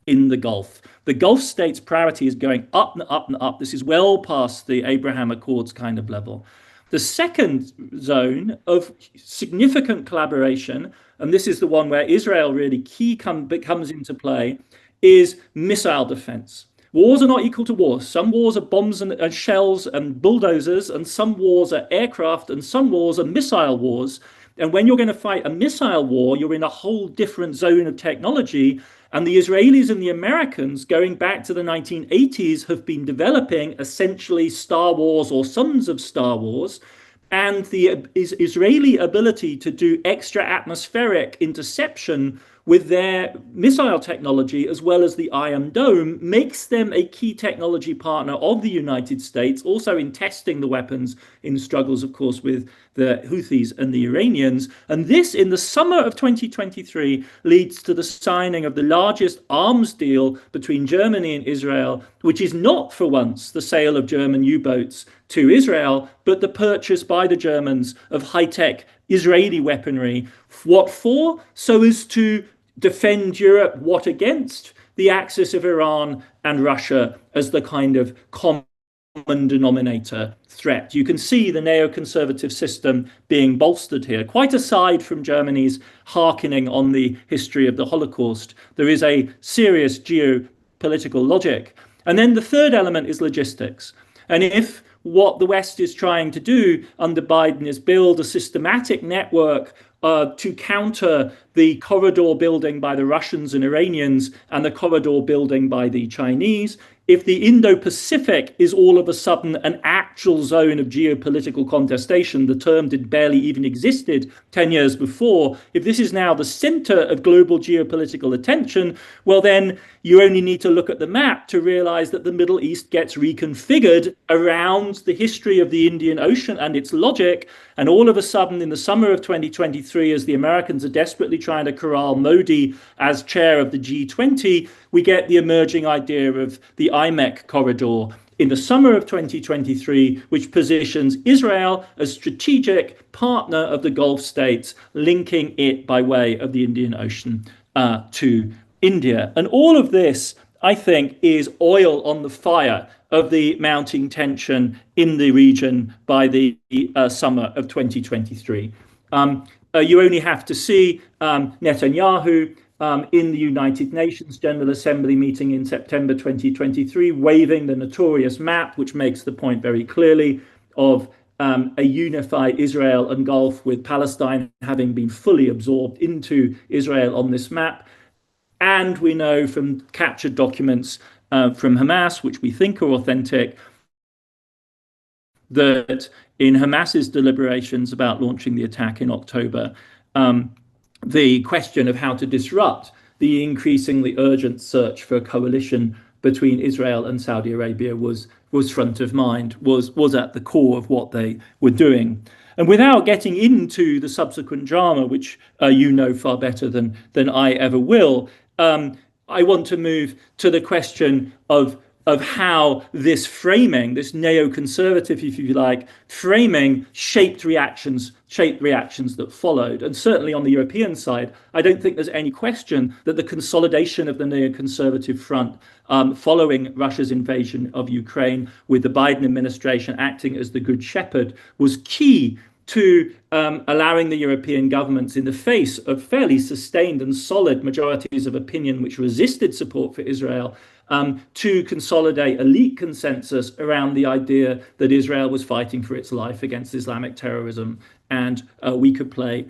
in the Gulf. The Gulf states' priority is going up and up and up. This is well past the Abraham Accords kind of level. The second zone of significant collaboration, and this is the one where Israel really comes into play, is missile defense. Wars are not equal to wars. Some wars are bombs and shells and bulldozers, and some wars are aircraft, and some wars are missile wars. And when you're going to fight a missile war, you're in a whole different zone of technology. And the Israelis and the Americans, going back to the 1980s, have been developing essentially Star Wars or sons of Star Wars. And the Israeli ability to do extra atmospheric interception with their missile technology, as well as the Iron Dome, makes them a key technology partner of the United States, also in testing the weapons in struggles, of course, with the Houthis and the Iranians. And this, in the summer of 2023, leads to the signing of the largest arms deal between Germany and Israel, which is not for once the sale of German U-boats to Israel, but the purchase by the Germans of high-tech Israeli weaponry. What for? So as to defend Europe. What against? The axis of Iran and Russia as the kind of common denominator threat. You can see the neoconservative system being bolstered here. Quite aside from Germany's hearkening on the history of the Holocaust, there is a serious geopolitical logic. And then the third element is logistics. And if what the West is trying to do under Biden is build a systematic network to counter the corridor building by the Russians and Iranians and the corridor building by the Chinese, if the Indo-Pacific is all of a sudden an actual zone of geopolitical contestation, the term did barely even existed 10 years before, if this is now the center of global geopolitical attention, well then you only need to look at the map to realize that the Middle East gets reconfigured around the history of the Indian Ocean and its logic. And all of a sudden in the summer of 2023, as the Americans are desperately trying to corral Modi as chair of the G20, we get the emerging idea of the IMEC corridor in the summer of 2023, which positions Israel as strategic partner of the Gulf states, linking it by way of the Indian Ocean to India. And all of this, I think, is oil on the fire of the mounting tension in the region by the summer of 2023. You only have to see Netanyahu in the United Nations General Assembly meeting in September 2023, waving the notorious map, which makes the point very clearly of a unified Israel and Gulf, with Palestine having been fully absorbed into Israel on this map. And we know from captured documents from Hamas, which we think are authentic, that in Hamas's deliberations about launching the attack in October, the question of how to disrupt the increasingly urgent search for a coalition between Israel and Saudi Arabia was front of mind, was at the core of what they were doing. And without getting into the subsequent drama, which you know far better than I ever will, I want to move to the question of how this framing, this neoconservative, if you like, framing shaped reactions that followed. And certainly on the European side, I don't think there's any question that the consolidation of the neoconservative front following Russia's invasion of Ukraine, with the Biden administration acting as the good shepherd, was key to allowing the European governments, in the face of fairly sustained and solid majorities of opinion which resisted support for Israel, to consolidate elite consensus around the idea that Israel was fighting for its life against Islamic terrorism, and we could play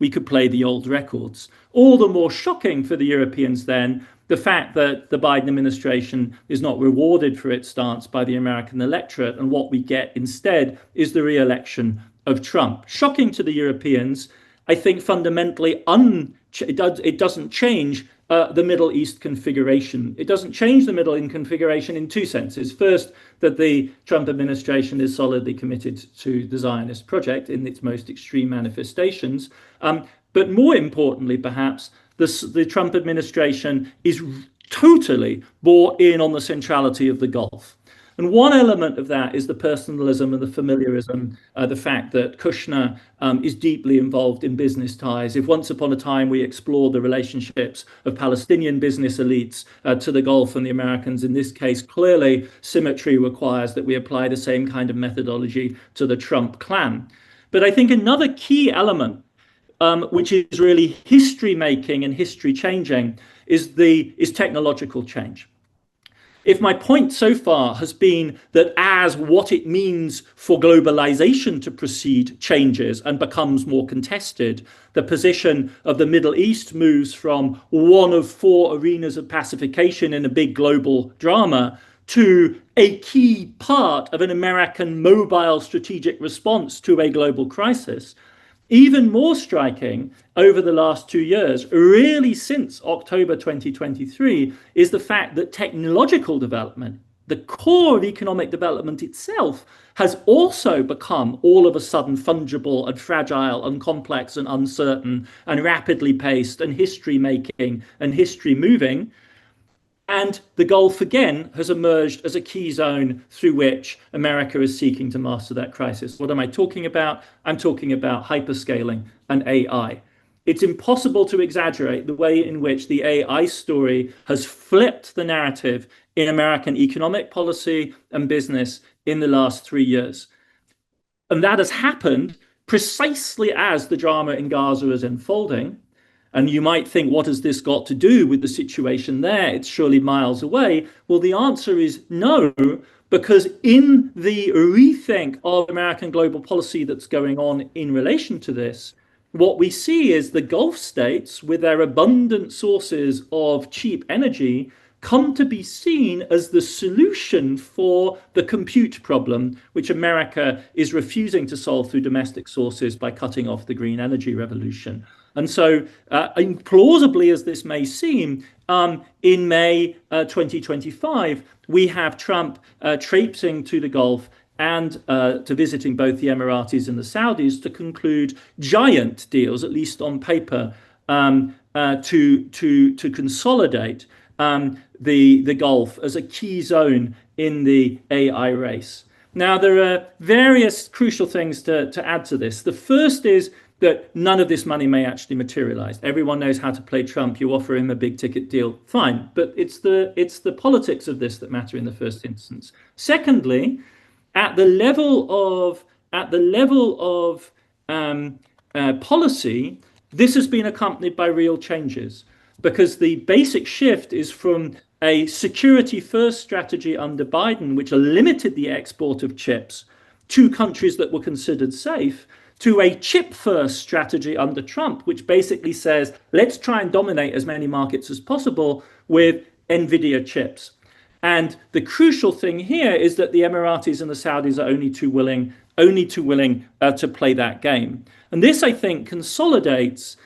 the old records. All the more shocking for the Europeans then, the fact that the Biden administration is not rewarded for its stance by the American electorate, and what we get instead is the re-election of Trump. Shocking to the Europeans. I think fundamentally it doesn't change the Middle East configuration. It doesn't change the Middle East configuration in two senses. First, that the Trump administration is solidly committed to the Zionist project in its most extreme manifestations. But more importantly, perhaps, the Trump administration is totally bought in on the centrality of the Gulf. And one element of that is the personalism and the familiarism, the fact that Kushner is deeply involved in business ties. If once upon a time we explored the relationships of Palestinian business elites to the Gulf and the Americans, in this case, clearly symmetry requires that we apply the same kind of methodology to the Trump clan. But I think another key element, which is really history making and history changing, is technological change. If my point so far has been that as what it means for globalization to proceed changes and becomes more contested, the position of the Middle East moves from one of four arenas of pacification in a big global drama to a key part of an American mobile strategic response to a global crisis. Even more striking over the last 2 years, really since October 2023, is the fact that technological development, the core of economic development itself, has also become all of a sudden fungible and fragile and complex and uncertain and rapidly paced and history making and history moving. And the Gulf, again, has emerged as a key zone through which America is seeking to master that crisis. What am I talking about? I'm talking about hyperscaling and AI. It's impossible to exaggerate the way in which the AI story has flipped the narrative in American economic policy and business in the last 3 years. And that has happened precisely as the drama in Gaza is unfolding. And you might think, what has this got to do with the situation there? It's surely miles away. Well, the answer is no, because in the rethink of American global policy that's going on in relation to this, what we see is the Gulf states, with their abundant sources of cheap energy, come to be seen as the solution for the compute problem, which America is refusing to solve through domestic sources by cutting off the green energy revolution. And so, implausibly as this may seem, in May 2025, we have Trump traipsing to the Gulf and to visiting both the Emiratis and the Saudis to conclude giant deals, at least on paper, to consolidate the Gulf as a key zone in the AI race. Now, there are various crucial things to add to this. The first is that none of this money may actually materialize. Everyone knows how to play Trump. You offer him a big ticket deal, fine. But it's the politics of this that matter in the first instance. Secondly, at the level of policy, this has been accompanied by real changes, because the basic shift is from a security-first strategy under Biden, which limited the export of chips to countries that were considered safe, to a chip-first strategy under Trump, which basically says, let's try and dominate as many markets as possible with NVIDIA chips. And the crucial thing here is that the Emiratis and the Saudis are only too willing to play that game. And this, I think, consolidates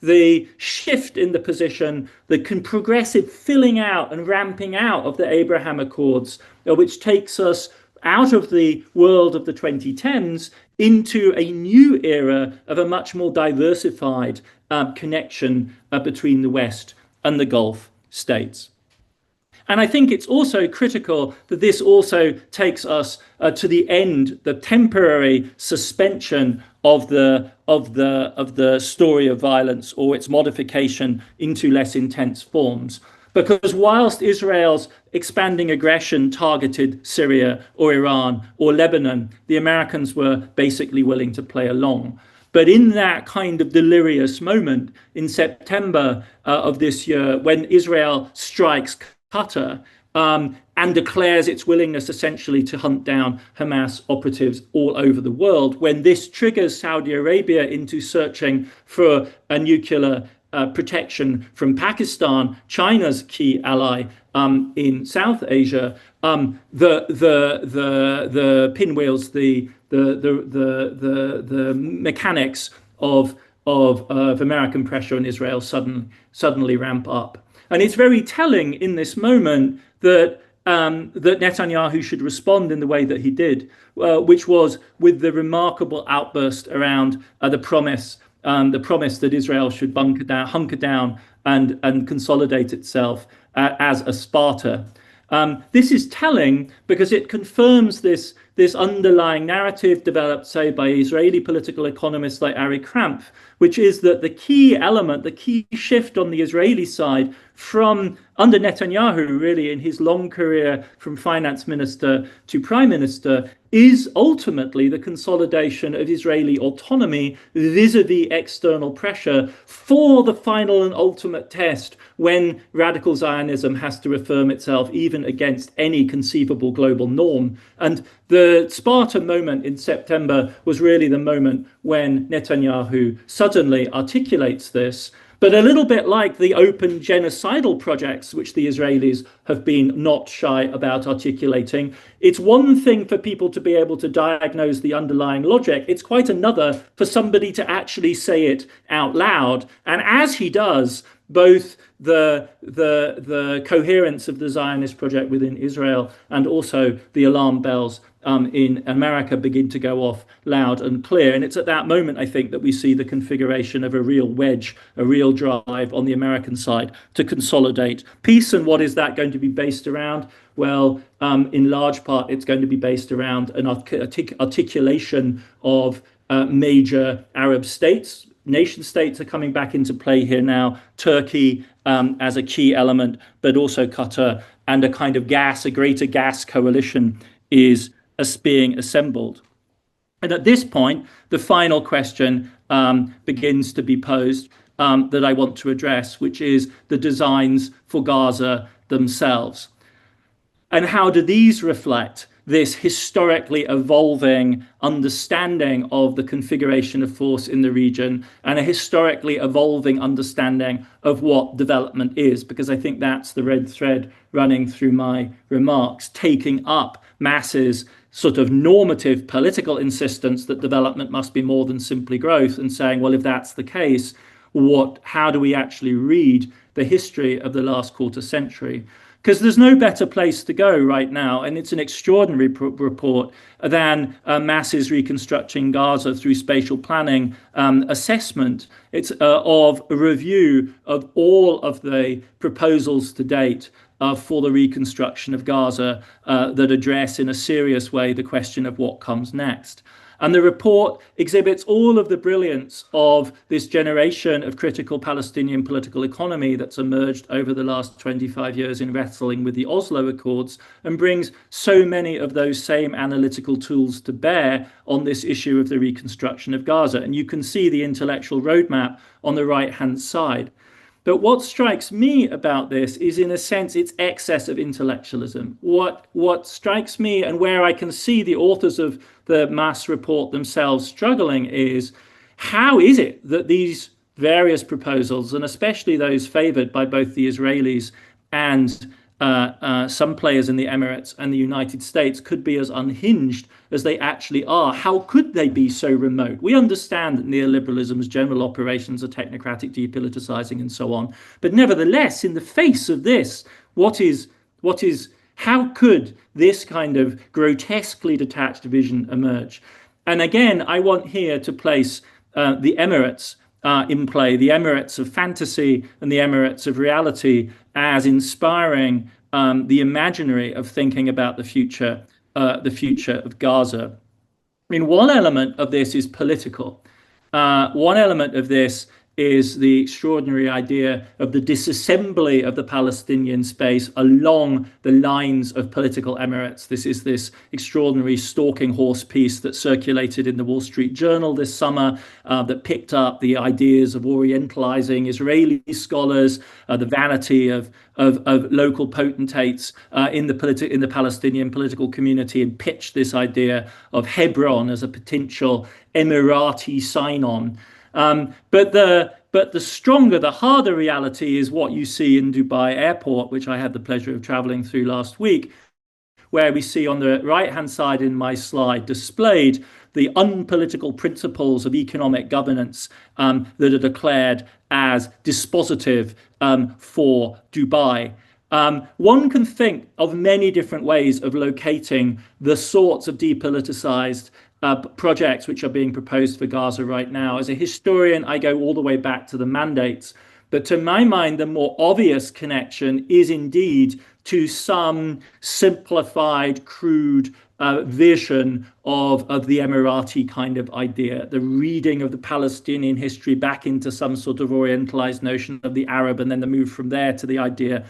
the shift in the position, the progressive filling out and ramping out of the Abraham Accords, which takes us out of the world of the 2010s into a new era of a much more diversified connection between the West and the Gulf states. And I think it's also critical that this also takes us to the end, the temporary suspension of the story of violence, or its modification into less intense forms. Because whilst Israel's expanding aggression targeted Syria or Iran or Lebanon, the Americans were basically willing to play along. But in that kind of delirious moment in September of this year, when Israel strikes Qatar and declares its willingness essentially to hunt down Hamas operatives all over the world, when this triggers Saudi Arabia into searching for a nuclear protection from Pakistan, China's key ally in South Asia, the pinwheels, the mechanics of American pressure on Israel suddenly ramp up. And it's very telling in this moment that that Netanyahu should respond in the way that he did, which was with the remarkable outburst around the promise that Israel should hunker down and consolidate itself as a Sparta. This is telling because it confirms this underlying narrative developed, say, by Israeli political economists like Ari Krampf, which is that the key element, the key shift on the Israeli side from under Netanyahu, really in his long career from finance minister to prime minister, is ultimately the consolidation of Israeli autonomy vis-a-vis external pressure for the final and ultimate test when radical Zionism has to affirm itself even against any conceivable global norm. And the Sparta moment in September was really the moment when Netanyahu suddenly articulates this. But a little bit like the open genocidal projects which the Israelis have been not shy about articulating, it's one thing for people to be able to diagnose the underlying logic. It's quite another for somebody to actually say it out loud. And as he does, both the coherence of the Zionist project within Israel and also the alarm bells in America begin to go off loud and clear. And it's at that moment, I think, that we see the configuration of a real wedge, a real drive on the American side to consolidate peace. And what is that going to be based around? Well, in large part, it's going to be based around an articulation of major Arab states. Nation states are coming back into play here now. Turkey as a key element, but also Qatar, and a kind of a greater gas coalition is being assembled. And at this point, the final question begins to be posed that I want to address, which is the designs for Gaza themselves. And how do these reflect this historically evolving understanding of the configuration of force in the region and a historically evolving understanding of what development is? Because I think that's the red thread running through my remarks, taking up Mass's sort of normative political insistence that development must be more than simply growth, and saying, well, if that's the case, how do we actually read the history of the last quarter century? Because there's no better place to go right now, and it's an extraordinary report, than Mass's Reconstructing Gaza through Spatial Planning assessment. It's of a review of all of the proposals to date for the reconstruction of Gaza that address in a serious way the question of what comes next. And the report exhibits all of the brilliance of this generation of critical Palestinian political economy that's emerged over the last 25 years in wrestling with the Oslo Accords, and brings so many of those same analytical tools to bear on this issue of the reconstruction of Gaza. And you can see the intellectual roadmap on the right-hand side. But what strikes me about this is, in a sense, its excess of intellectualism. What strikes me, and where I can see the authors of the Mass report themselves struggling, is how is it that these various proposals, and especially those favored by both the Israelis and some players in the Emirates and the United States could be as unhinged as they actually are. How could they be so remote? We understand that neoliberalism's general operations are technocratic, depoliticizing, and so on. But nevertheless, in the face of this, how could this kind of grotesquely detached vision emerge? And again, I want here to place the Emirates in play, the Emirates of fantasy and the Emirates of reality, as inspiring the imaginary of thinking about the future of Gaza. I mean, one element of this is political. One element of this is the extraordinary idea of the disassembly of the Palestinian space along the lines of political emirates. This is this extraordinary stalking horse piece that circulated in the Wall Street Journal this summer that picked up the ideas of orientalizing Israeli scholars, the vanity of local potentates in the Palestinian political community, and pitched this idea of Hebron as a potential Emirati sign-on. But the stronger, the harder reality is what you see in Dubai Airport, which I had the pleasure of traveling through last week, where we see on the right-hand side in my slide displayed the unpolitical principles of economic governance that are declared as dispositive for Dubai. One can think of many different ways of locating the sorts of depoliticized projects which are being proposed for Gaza right now. As a historian, I go all the way back to the mandates. But to my mind, the more obvious connection is indeed to some simplified, crude vision of the Emirati kind of idea, the reading of the Palestinian history back into some sort of orientalized notion of the Arab, and then the move from there to the idea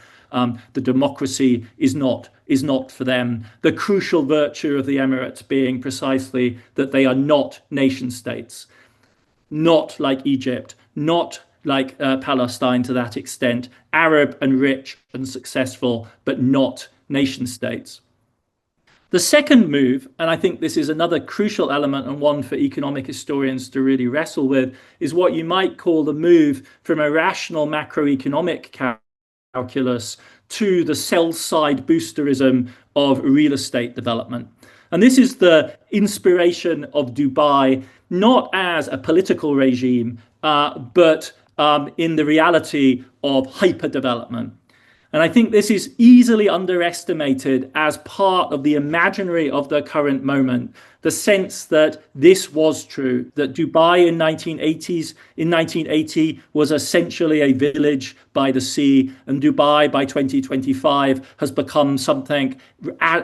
the democracy is not for them. The crucial virtue of the Emirates being precisely that they are not nation states, not like Egypt, not like Palestine to that extent, Arab and rich and successful, but not nation states. The second move, and I think this is another crucial element and one for economic historians to really wrestle with, is what you might call the move from a rational macroeconomic calculus to the sell-side boosterism of real estate development. And this is the inspiration of Dubai, not as a political regime, but in the reality of hyper-development. And I think this is easily underestimated as part of the imaginary of the current moment, the sense that this was true, that Dubai in 1980 was essentially a village by the sea, and Dubai by 2025 has become something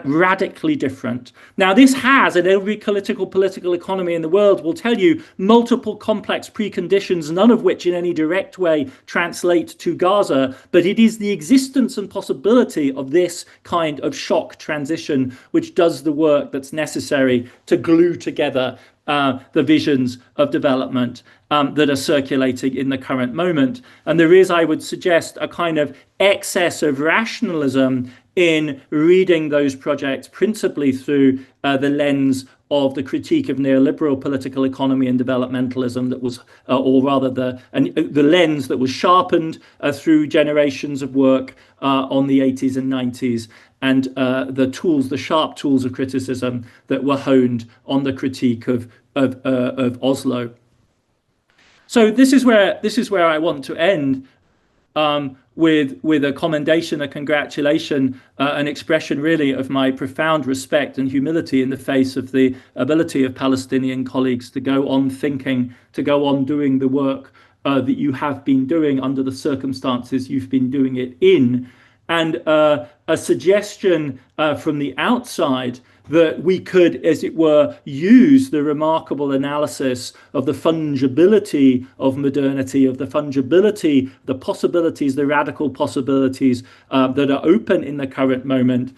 radically different. Now, this has, and every political economy in the world will tell you, multiple complex preconditions, none of which in any direct way translate to Gaza, but it is the existence and possibility of this kind of shock transition which does the work that's necessary to glue together the visions of development that are circulating in the current moment. And there is, I would suggest, a kind of excess of rationalism in reading those projects principally through the lens of the critique of neoliberal political economy and developmentalism that was, or rather the lens that was sharpened through generations of work on the 80s and 90s, and the sharp tools of criticism that were honed on the critique of Oslo. So this is where I want to end with a commendation, a congratulation, an expression really of my profound respect and humility in the face of the ability of Palestinian colleagues to go on thinking, to go on doing the work that you have been doing under the circumstances you've been doing it in. And a suggestion from the outside that we could, as it were, use the remarkable analysis of the fungibility of modernity, of the fungibility, the possibilities, the radical possibilities that are open in the current moment,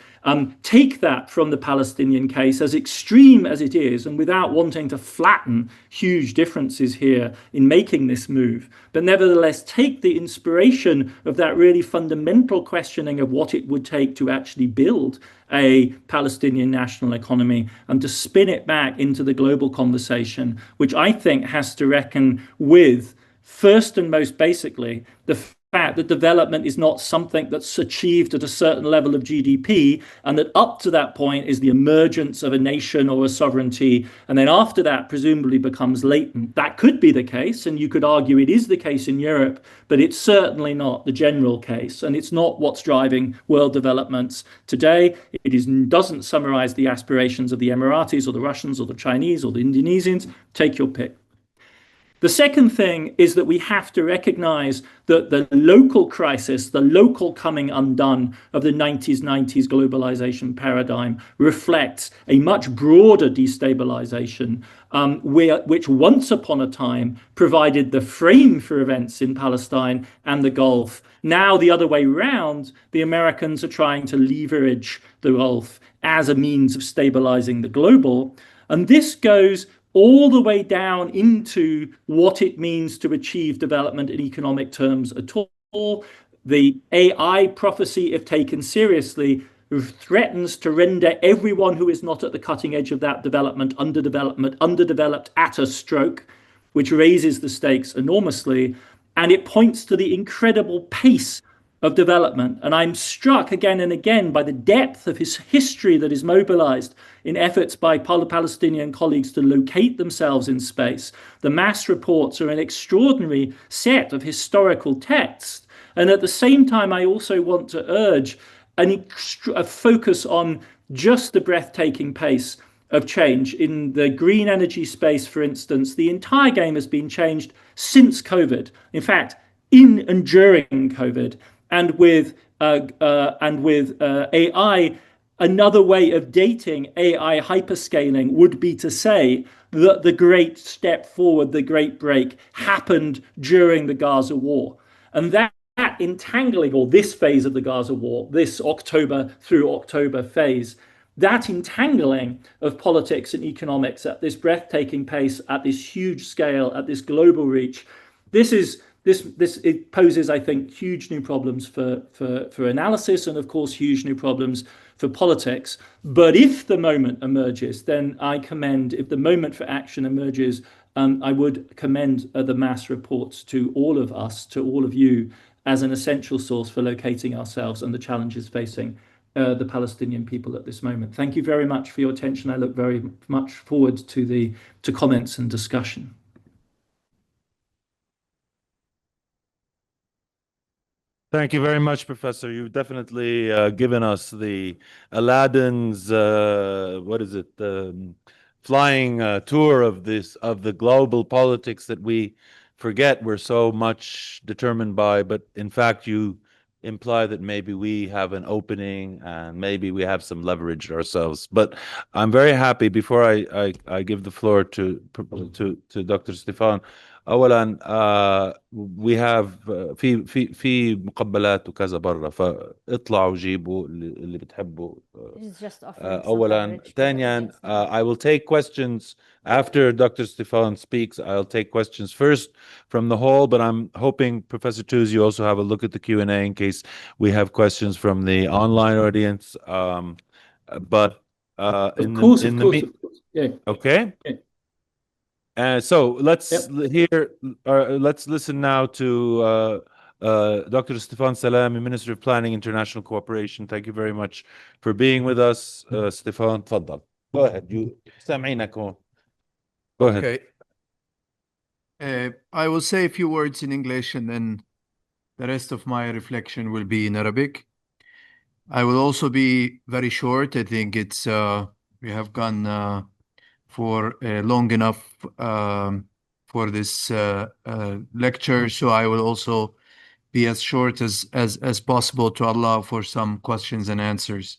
take that from the Palestinian case, as extreme as it is, and without wanting to flatten huge differences here in making this move, but nevertheless take the inspiration of that really fundamental questioning of what it would take to actually build a Palestinian national economy, and to spin it back into the global conversation, which I think has to reckon with, first and most basically, the fact that development is not something that's achieved at a certain level of GDP, and that up to that point is the emergence of a nation or a sovereignty, and then after that presumably becomes latent. That could be the case, and you could argue it is the case in Europe, but it's certainly not the general case, and it's not what's driving world developments today. Doesn't summarize the aspirations of the Emiratis or the Russians or the Chinese or the Indonesians. Take your pick. The second thing is that we have to recognize that the local crisis, the local coming undone of the 90s globalization paradigm reflects a much broader destabilization, which once upon a time provided the frame for events in Palestine and the Gulf. Now, the other way round, the Americans are trying to leverage the Gulf as a means of stabilizing the global. And this goes all the way down into what it means to achieve development in economic terms at all. The AI prophecy, if taken seriously, threatens to render everyone who is not at the cutting edge of that development underdeveloped at a stroke, which raises the stakes enormously. And it points to the incredible pace of development. And I'm struck again and again by the depth of his history that is mobilized in efforts by Palestinian colleagues to locate themselves in space. The mass reports are an extraordinary set of historical texts. And at the same time, I also want to urge a focus on just the breathtaking pace of change. In the green energy space, for instance, the entire game has been changed since COVID. In fact, in and during COVID. And with AI, another way of dating AI hyperscaling would be to say that the great step forward, the great break, happened during the Gaza war. And that entangling, or this phase of the Gaza war, this October through October phase, that entangling of politics and economics at this breathtaking pace, at this huge scale, at this global reach, it poses, I think, huge new problems for analysis, and of course huge new problems for politics. But if the moment emerges, then if the moment for action emerges, I would commend the mass reports to all of us, to all of you, as an essential source for locating ourselves and the challenges facing the Palestinian people at this moment. Thank you very much for your attention. I look very much forward to comments and discussion. Thank you very much, Professor. You've definitely given us the Aladdin's flying tour of the global politics that we forget we're so much determined by. But in fact, you imply that maybe we have an opening and maybe we have some leverage ourselves. But I'm very happy. Before I give the floor to Dr. Estephane, اولا we have في مقبلات وكذا برا فاطلعوا جيبوا اللي بتحبوا اولا ثانيا I will take questions after Dr. Estephane speaks. I'll take questions first from the hall, but I'm hoping, Professor Tooze, you also have a look at the Q&A in case we have questions from the online audience. But of course. Yeah. Okay. Yeah. So let's let's listen now to Dr. Estephane Salameh, Minister of Planning, International Cooperation. Thank you very much for being with us. Estephane, تفضل. Go ahead. سامعينك هون. Go ahead. Okay. I will say a few words in English and then the rest of my reflection will be in Arabic. I will also be very short. I think it's we have gone for long enough for this lecture, so I will also be as short as possible to allow for some questions and answers.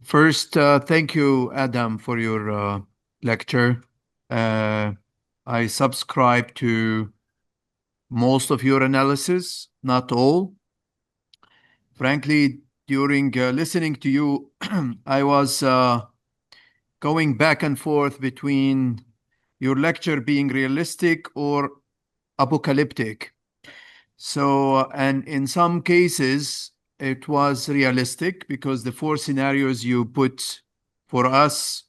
First, thank you, Adam, for your lecture. I subscribe to most of your analysis, not all. Frankly, during listening to you, I was going back and forth between your lecture being realistic or apocalyptic. So, and in some cases, it was realistic because the 4 scenarios you put for us,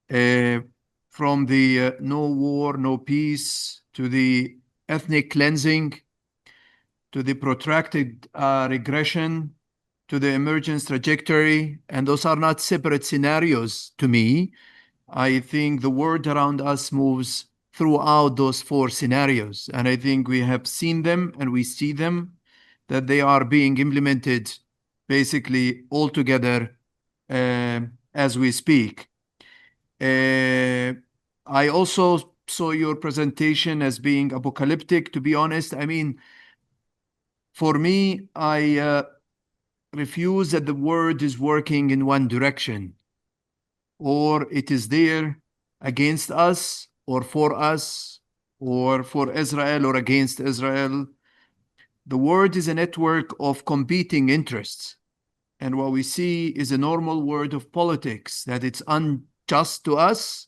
from the no war, no peace, to the ethnic cleansing, to the protracted regression, to the emergence trajectory, and those are not separate scenarios to me. I think the world around us moves throughout those four scenarios, and I think we have seen them and we see them, that they are being implemented basically all together as we speak. I also saw your presentation as being apocalyptic, to be honest. I mean, for me, I refuse that the world is working in one direction, or it is there against us, or for us, or for Israel, or against Israel. The world is a network of competing interests. And what we see is a normal world of politics, that it's unjust to us,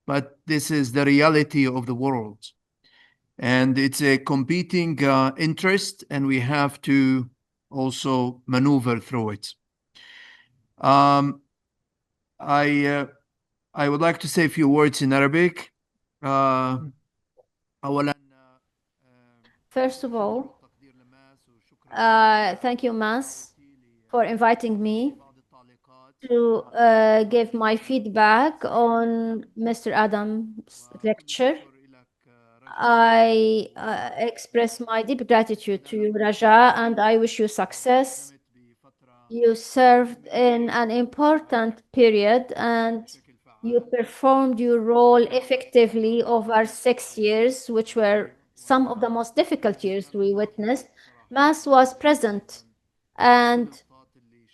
but this is the reality of the world. And it's a competing interest, and we have to also maneuver through it. I would like to say a few words in Arabic. First of all, thank you, Mas, for inviting me to give my feedback on Mr. Adam's lecture. I express my deep gratitude to you, Raja, and I wish you success. You served in an important period and you performed your role effectively over 6 years, which were some of the most difficult years we witnessed. Mas was present and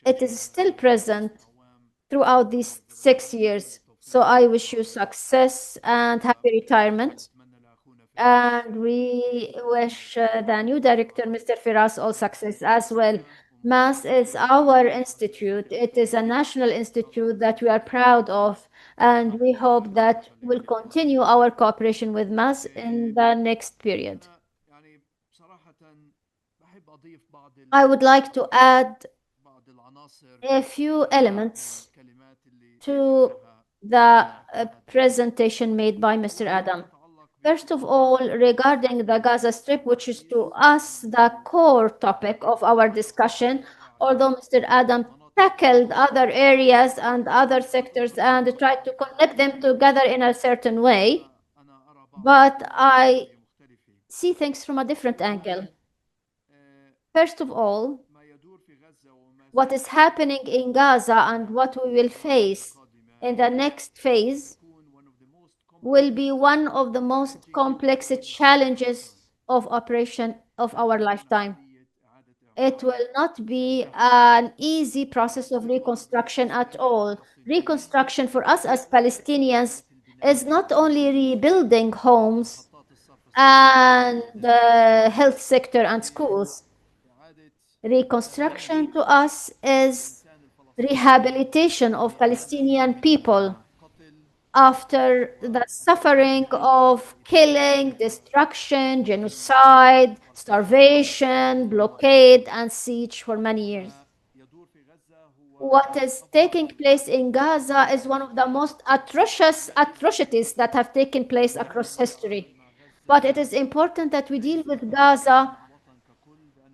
it is still present throughout these 6 years. So I wish you success and happy retirement. And we wish the new director, Mr. Firas, all success as well. Mas is our institute. It is a national institute that we are proud of, and we hope that we'll continue our cooperation with Mas in the next period. I would like to add a few elements to the presentation made by Mr. Adam. First of all, regarding the Gaza Strip, which is to us the core topic of our discussion, although Mr. Adam tackled other areas and other sectors and tried to connect them together in a certain way, but I see things from a different angle. First of all, what is happening in Gaza and what we will face in the next phase will be one of the most complex challenges of operation of our lifetime. It will not be an easy process of reconstruction at all. Reconstruction for us as Palestinians is not only rebuilding homes and the health sector and schools. Reconstruction to us is rehabilitation of Palestinian people after the suffering of killing, destruction, genocide, starvation, blockade, and siege for many years. What is taking place in Gaza is one of the most atrocious atrocities that have taken place across history. But it is important that we deal with Gaza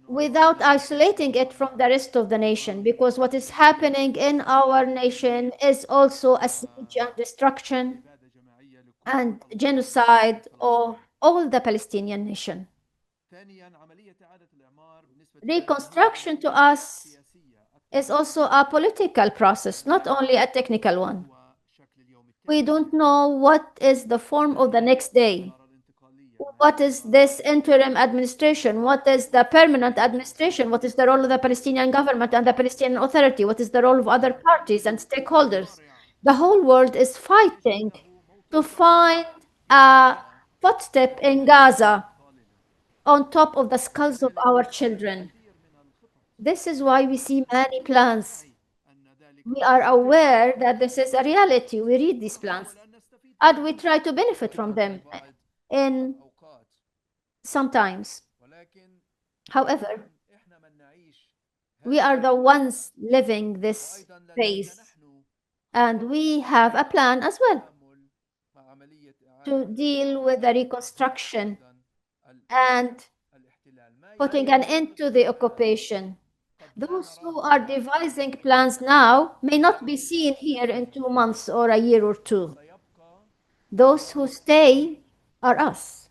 without isolating it from the rest of the nation, because what is happening in our nation is also a siege and destruction and genocide of all the Palestinian nation. Reconstruction to us is also a political process, not only a technical one. We don't know what is the form of the next day. What is this interim administration? What is the permanent administration? What is the role of the Palestinian government and the Palestinian Authority? What is the role of other parties and stakeholders? The whole world is fighting to find a footstep in Gaza on top of the skulls of our children. This is why we see many plans. We are aware that this is a reality. We read these plans and we try to benefit from them in sometimes. However, we are the ones living this phase, and we have a plan as well to deal with the reconstruction and putting an end to the occupation. Those who are devising plans now may not be seen here in 2 months or a year or two. Those who stay are us.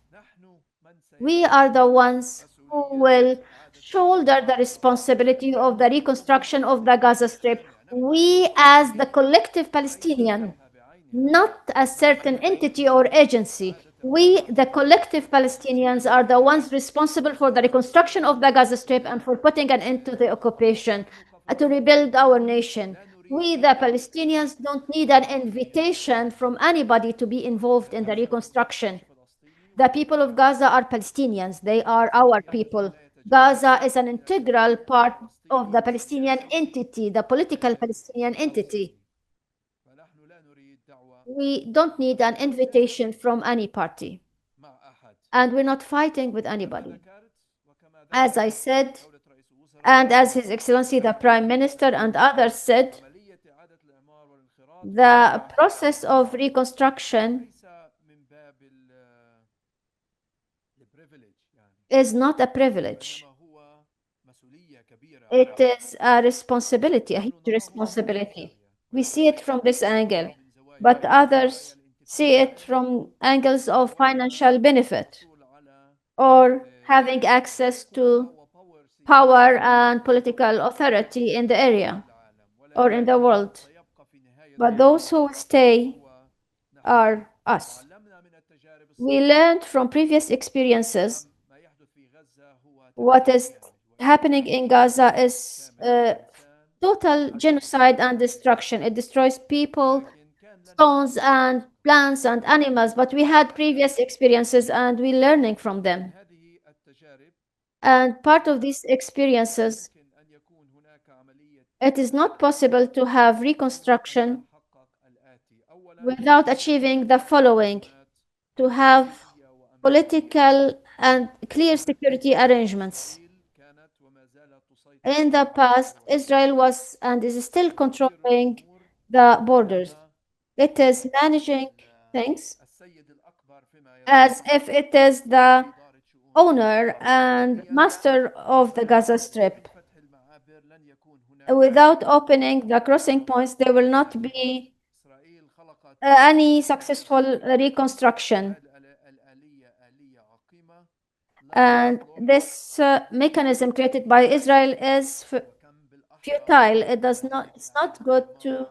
We are the ones who will shoulder the responsibility of the reconstruction of the Gaza Strip. We, as the collective Palestinian, not a certain entity or agency. We, the collective Palestinians, are the ones responsible for the reconstruction of the Gaza Strip and for putting an end to the occupation, to rebuild our nation. We, the Palestinians, don't need an invitation from anybody to be involved in the reconstruction. The people of Gaza are Palestinians. They are our people. Gaza is an integral part of the Palestinian entity, the political Palestinian entity. We don't need an invitation from any party. And we're not fighting with anybody. As I said, and as His Excellency the Prime Minister and others said, the process of reconstruction is not a privilege. It is a responsibility, a huge responsibility. We see it from this angle, but others see it from angles of financial benefit or having access to power and political authority in the area or in the world. But those who stay are us. We learned from previous experiences what is happening in Gaza is total genocide and destruction. It destroys people, stones and plants and animals, but we had previous experiences and we're learning from them. And part of these experiences, it is not possible to have reconstruction without achieving the following: to have political and clear security arrangements. In the past, Israel was and is still controlling the borders. It is managing things as if it is the owner and master of the Gaza Strip. Without opening the crossing points, there will not be any successful reconstruction. And this mechanism created by Israel is futile. It's not good to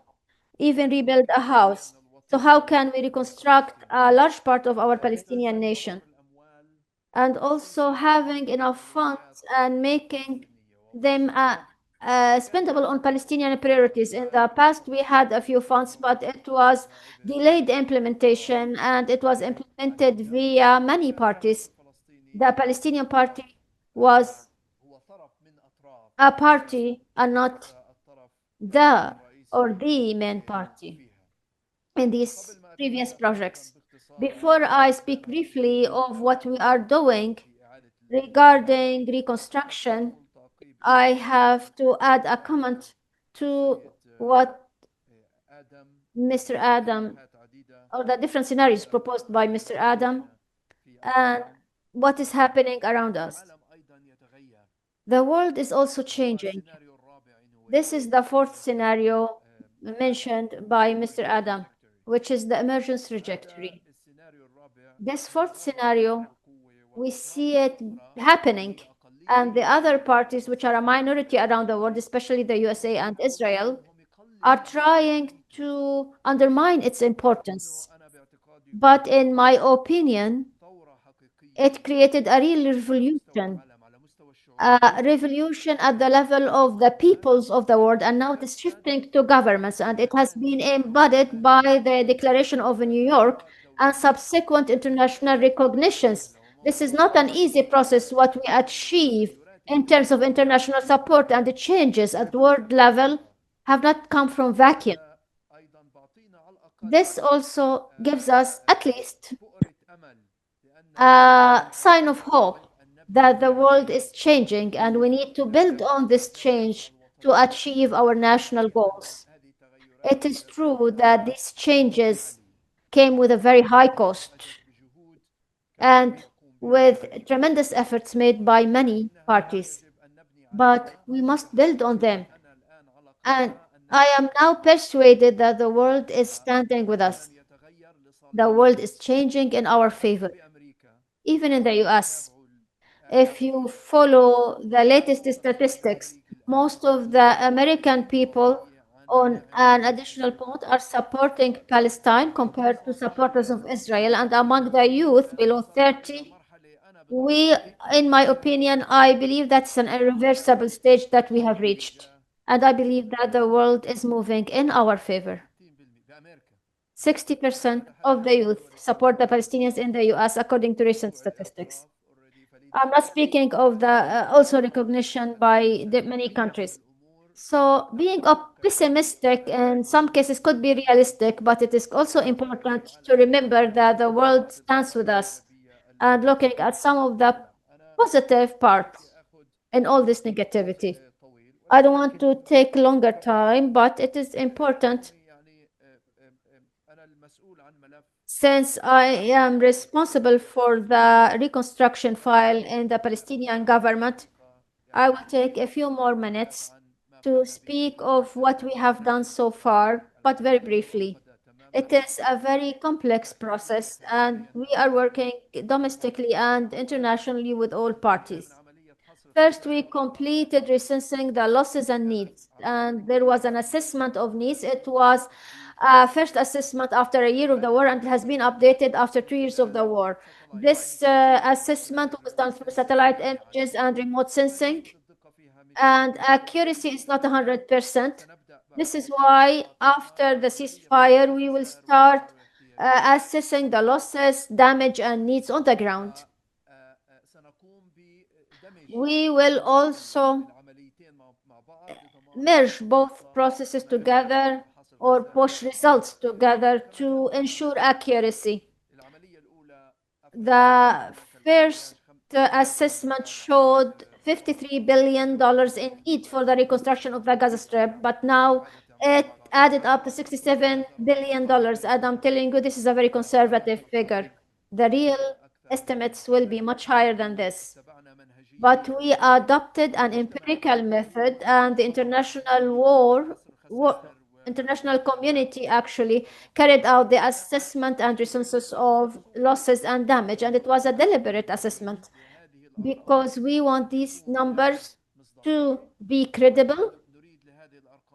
even rebuild a house. So how can we reconstruct a large part of our Palestinian nation? And also having enough funds and making them spendable on Palestinian priorities. In the past, we had a few funds, but it was delayed implementation and it was implemented via many parties. The Palestinian Party was a party and not the main party in these previous projects. Before I speak briefly of what we are doing regarding reconstruction, I have to add a comment to what Mr. Adam, or the different scenarios proposed by Mr. Adam, and what is happening around us. The world is also changing. This is the fourth scenario mentioned by Mr. Adam, which is the emergence trajectory. This fourth scenario, we see it happening, and the other parties, which are a minority around the world, especially the USA and Israel, are trying to undermine its importance. But in my opinion, it created a real revolution at the level of the peoples of the world, and now it is shifting to governments, and it has been embodied by the Declaration of New York and subsequent international recognitions. This is not an easy process. What we achieve in terms of international support and the changes at world level have not come from vacuum. This also gives us at least a sign of hope that the world is changing and we need to build on this change to achieve our national goals. It is true that these changes came with a very high cost, and with tremendous efforts made by many parties. But we must build on them. And I am now persuaded that the world is standing with us. The world is changing in our favor, even in the US. If you follow the latest statistics, most of the American people, on an additional point, are supporting Palestine compared to supporters of Israel. And among the youth below 30, in my opinion, I believe that's an irreversible stage that we have reached. And I believe that the world is moving in our favor. 60% of the youth support the Palestinians in the US, according to recent statistics. I'm not speaking of the also recognition by many countries. So being pessimistic in some cases could be realistic, but it is also important to remember that the world stands with us and looking at some of the positive parts in all this negativity. I don't want to take longer time, but it is important. Since I am responsible for the reconstruction file in the Palestinian government, I will take a few more minutes to speak of what we have done so far, but very briefly. It is a very complex process, and we are working domestically and internationally with all parties. First, we completed recensing the losses and needs, and there was an assessment of needs. It was a first assessment after a year of the war, and it has been updated after 2 years of the war. This assessment was done through satellite images and remote sensing, and accuracy is not 100%. This is why after the ceasefire, we will start assessing the losses, damage, and needs on the ground. We will also merge both processes together or push results together to ensure accuracy. The first assessment showed $53 billion in need for the reconstruction of the Gaza Strip, but now it added up to $67 billion. And I'm telling you, this is a very conservative figure. The real estimates will be much higher than this. But we adopted an empirical method, and the international community actually carried out the assessment and recensus of losses and damage, and it was a deliberate assessment because we want these numbers to be credible,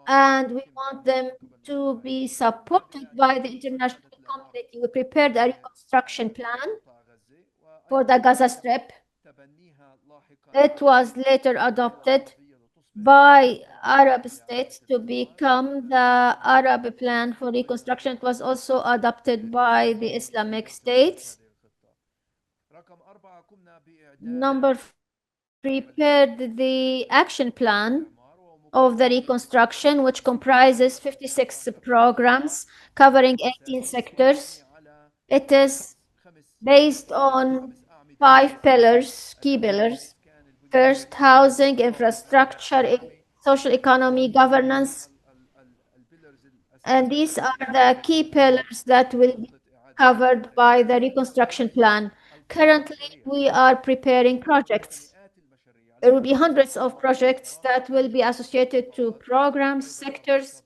and we want them to be supported by the international community. We prepared a reconstruction plan for the Gaza Strip. It was later adopted by Arab states to become the Arab Plan for Reconstruction. It was also adopted by the Islamic states. Number 4, prepared the action plan of the reconstruction, which comprises 56 programs covering 18 sectors. It is based on 5 pillars, key pillars. First, housing, infrastructure, social economy, governance. And these are the key pillars that will be covered by the reconstruction plan. Currently, we are preparing projects. There will be hundreds of projects that will be associated to programs, sectors,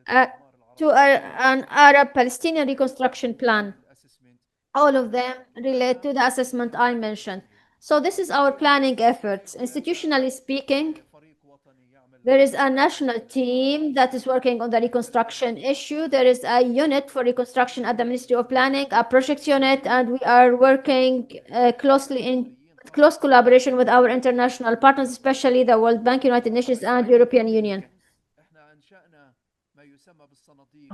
to an Arab-Palestinian reconstruction plan. All of them relate to the assessment I mentioned. So this is our planning efforts. Institutionally speaking, there is a national team that is working on the reconstruction issue. There is a unit for reconstruction at the Ministry of Planning, a project unit, and we are working closely in close collaboration with our international partners, especially the World Bank, United Nations, and European Union.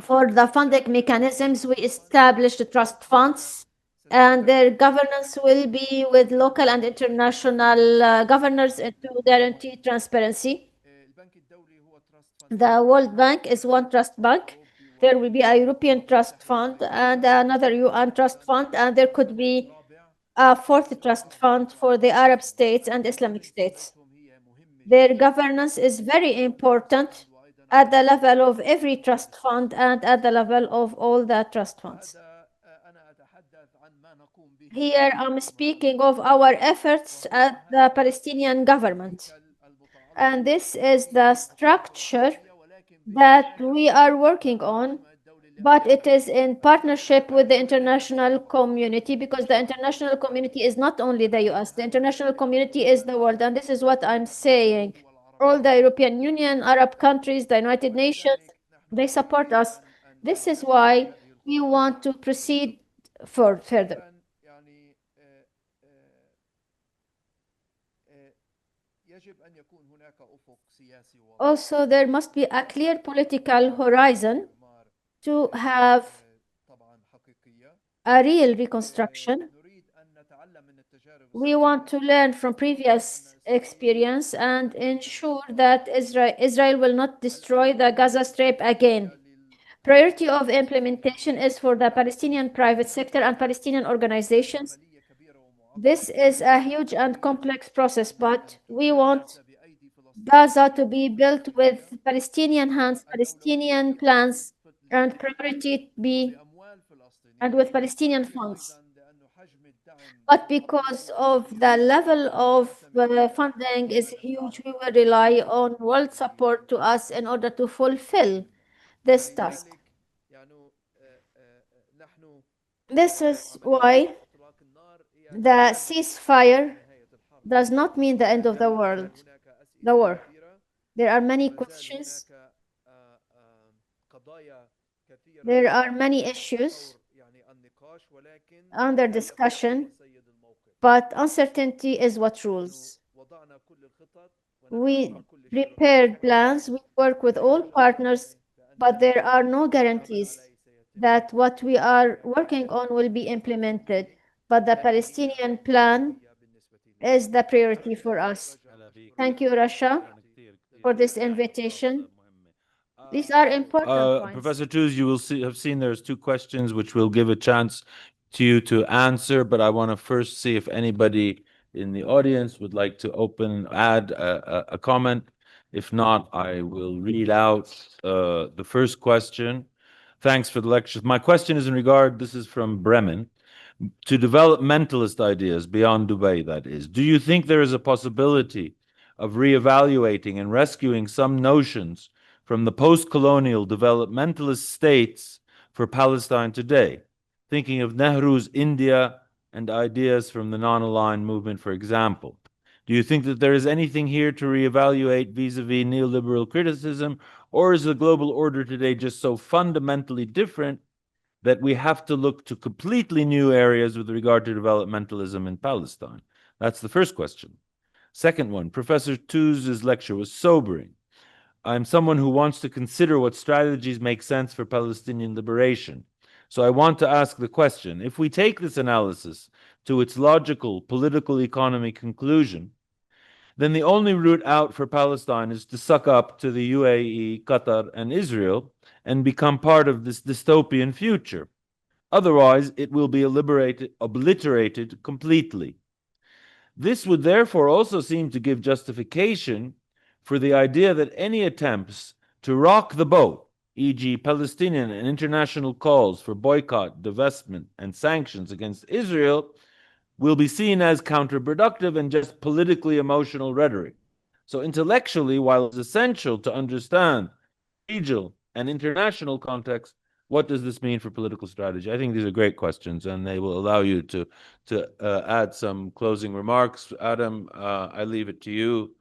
For the funding mechanisms, we established trust funds, and their governance will be with local and international governors to guarantee transparency. The World Bank is one trust bank. There will be a European trust fund and another UN trust fund, and there could be a 4th trust fund for the Arab states and Islamic states. Their governance is very important at the level of every trust fund and at the level of all the trust funds. Here I'm speaking of our efforts at the Palestinian government. And this is the structure that we are working on, but it is in partnership with the international community, because the international community is not only the US, the international community is the world. And this is what I'm saying. All the European Union, Arab countries, the United Nations, they support us. This is why we want to proceed further. Also, there must be a clear political horizon to have a real reconstruction. We want to learn from previous experience and ensure that Israel will not destroy the Gaza Strip again. Priority of implementation is for the Palestinian private sector and Palestinian organizations. This is a huge and complex process, but we want Gaza to be built with Palestinian hands, Palestinian plans, and priority be and with Palestinian funds. But because of the level of funding is huge, we will rely on world support to us in order to fulfill this task. This is why the ceasefire does not mean the end of the war. There are many questions. There are many issues under discussion, but uncertainty is what rules. We prepared plans, we work with all partners, but there are no guarantees that what we are working on will be implemented. But the Palestinian plan is the priority for us. Thank you, Russia, for this invitation. These are important points. Professor Tooze, you will have seen there's two questions which we'll give a chance to you to answer, but I want to first see if anybody in the audience would like to add a comment. If not, I will read out the first question. Thanks for the lecture. My question is this is from Bremen, to developmentalist ideas beyond Dubai, that is. Do you think there is a possibility of reevaluating and rescuing some notions from the post-colonial developmentalist states for Palestine today? Thinking of Nehru's India and ideas from the non-aligned movement, for example. Do you think that there is anything here to reevaluate vis-a-vis neoliberal criticism, or is the global order today just so fundamentally different that we have to look to completely new areas with regard to developmentalism in Palestine? That's the first question. Second one, Professor Tooze's lecture was sobering. I'm someone who wants to consider what strategies make sense for Palestinian liberation. So I want to ask the question, if we take this analysis to its logical political economy conclusion, then the only route out for Palestine is to suck up to the UAE, Qatar, and Israel and become part of this dystopian future. Otherwise, it will be obliterated completely. This would therefore also seem to give justification for the idea that any attempts to rock the boat, e.g. Palestinian and international calls for boycott, divestment, and sanctions against Israel, will be seen as counterproductive and just politically emotional rhetoric. So intellectually, while it's essential to understand regional and international context, what does this mean for political strategy? I think these are great questions, and they will allow you to add some closing remarks. Adam, I leave it to you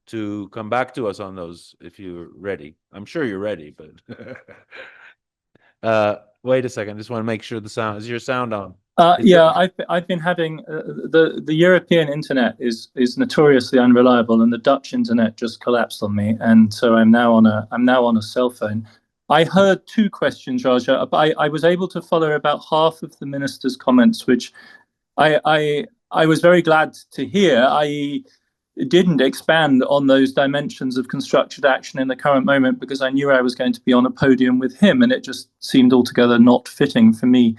to come back to us on those if you're ready. I'm sure you're ready, but wait a second. I just want to make sure is your sound on? I've been having the European internet is notoriously unreliable, and the Dutch internet just collapsed on me, and so I'm now on a cell phone. I heard two questions, Raja. I was able to follow about half of the minister's comments, which I was very glad to hear. I didn't expand on those dimensions of constructed action in the current moment because I knew I was going to be on a podium with him, and it just seemed altogether not fitting for me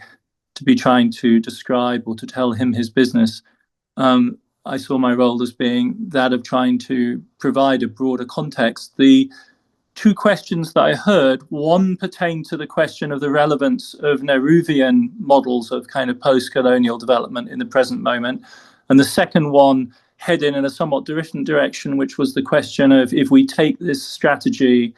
to be trying to describe or to tell him his business. I saw my role as being that of trying to provide a broader context. The two questions that I heard. One pertained to the question of the relevance of Nehruvian models of kind of post-colonial development in the present moment. And the second one heading in a somewhat different direction, which was the question of, if we take this strategy,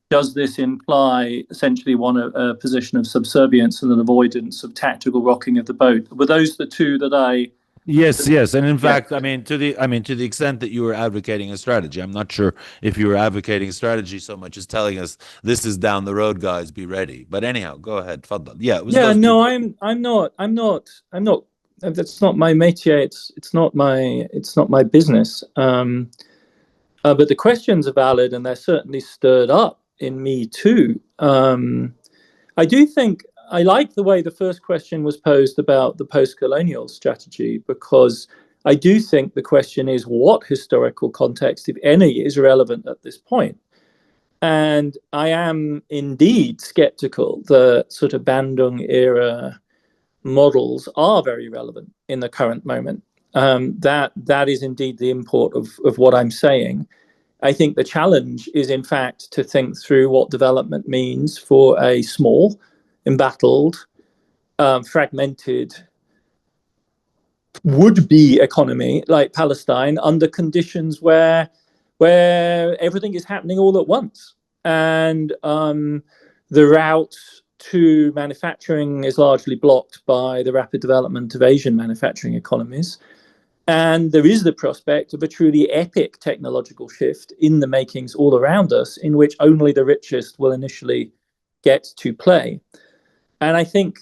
does this imply essentially a position of subservience and an avoidance of tactical rocking of the boat? Were those the two that I... Yes, and in fact, I mean, to the extent that you were advocating a strategy, I'm not sure if you were advocating a strategy so much as telling us this is down the road, guys, be ready. But anyhow, go ahead, Faddal. Yeah, it was yeah, those no, two. I'm not. That's not my métier. It's not my business. But the questions are valid, and they're certainly stirred up in me too. I do think I like the way the first question was posed about the post-colonial strategy, because I do think the question is, what historical context, if any, is relevant at this point? And I am indeed skeptical that sort of Bandung era models are very relevant in the current moment. That is indeed the import of what I'm saying. I think the challenge is, in fact, to think through what development means for a small, embattled, fragmented, would-be economy like Palestine under conditions where everything is happening all at once. And the route to manufacturing is largely blocked by the rapid development of Asian manufacturing economies. And there is the prospect of a truly epic technological shift in the makings all around us, in which only the richest will initially get to play. And I think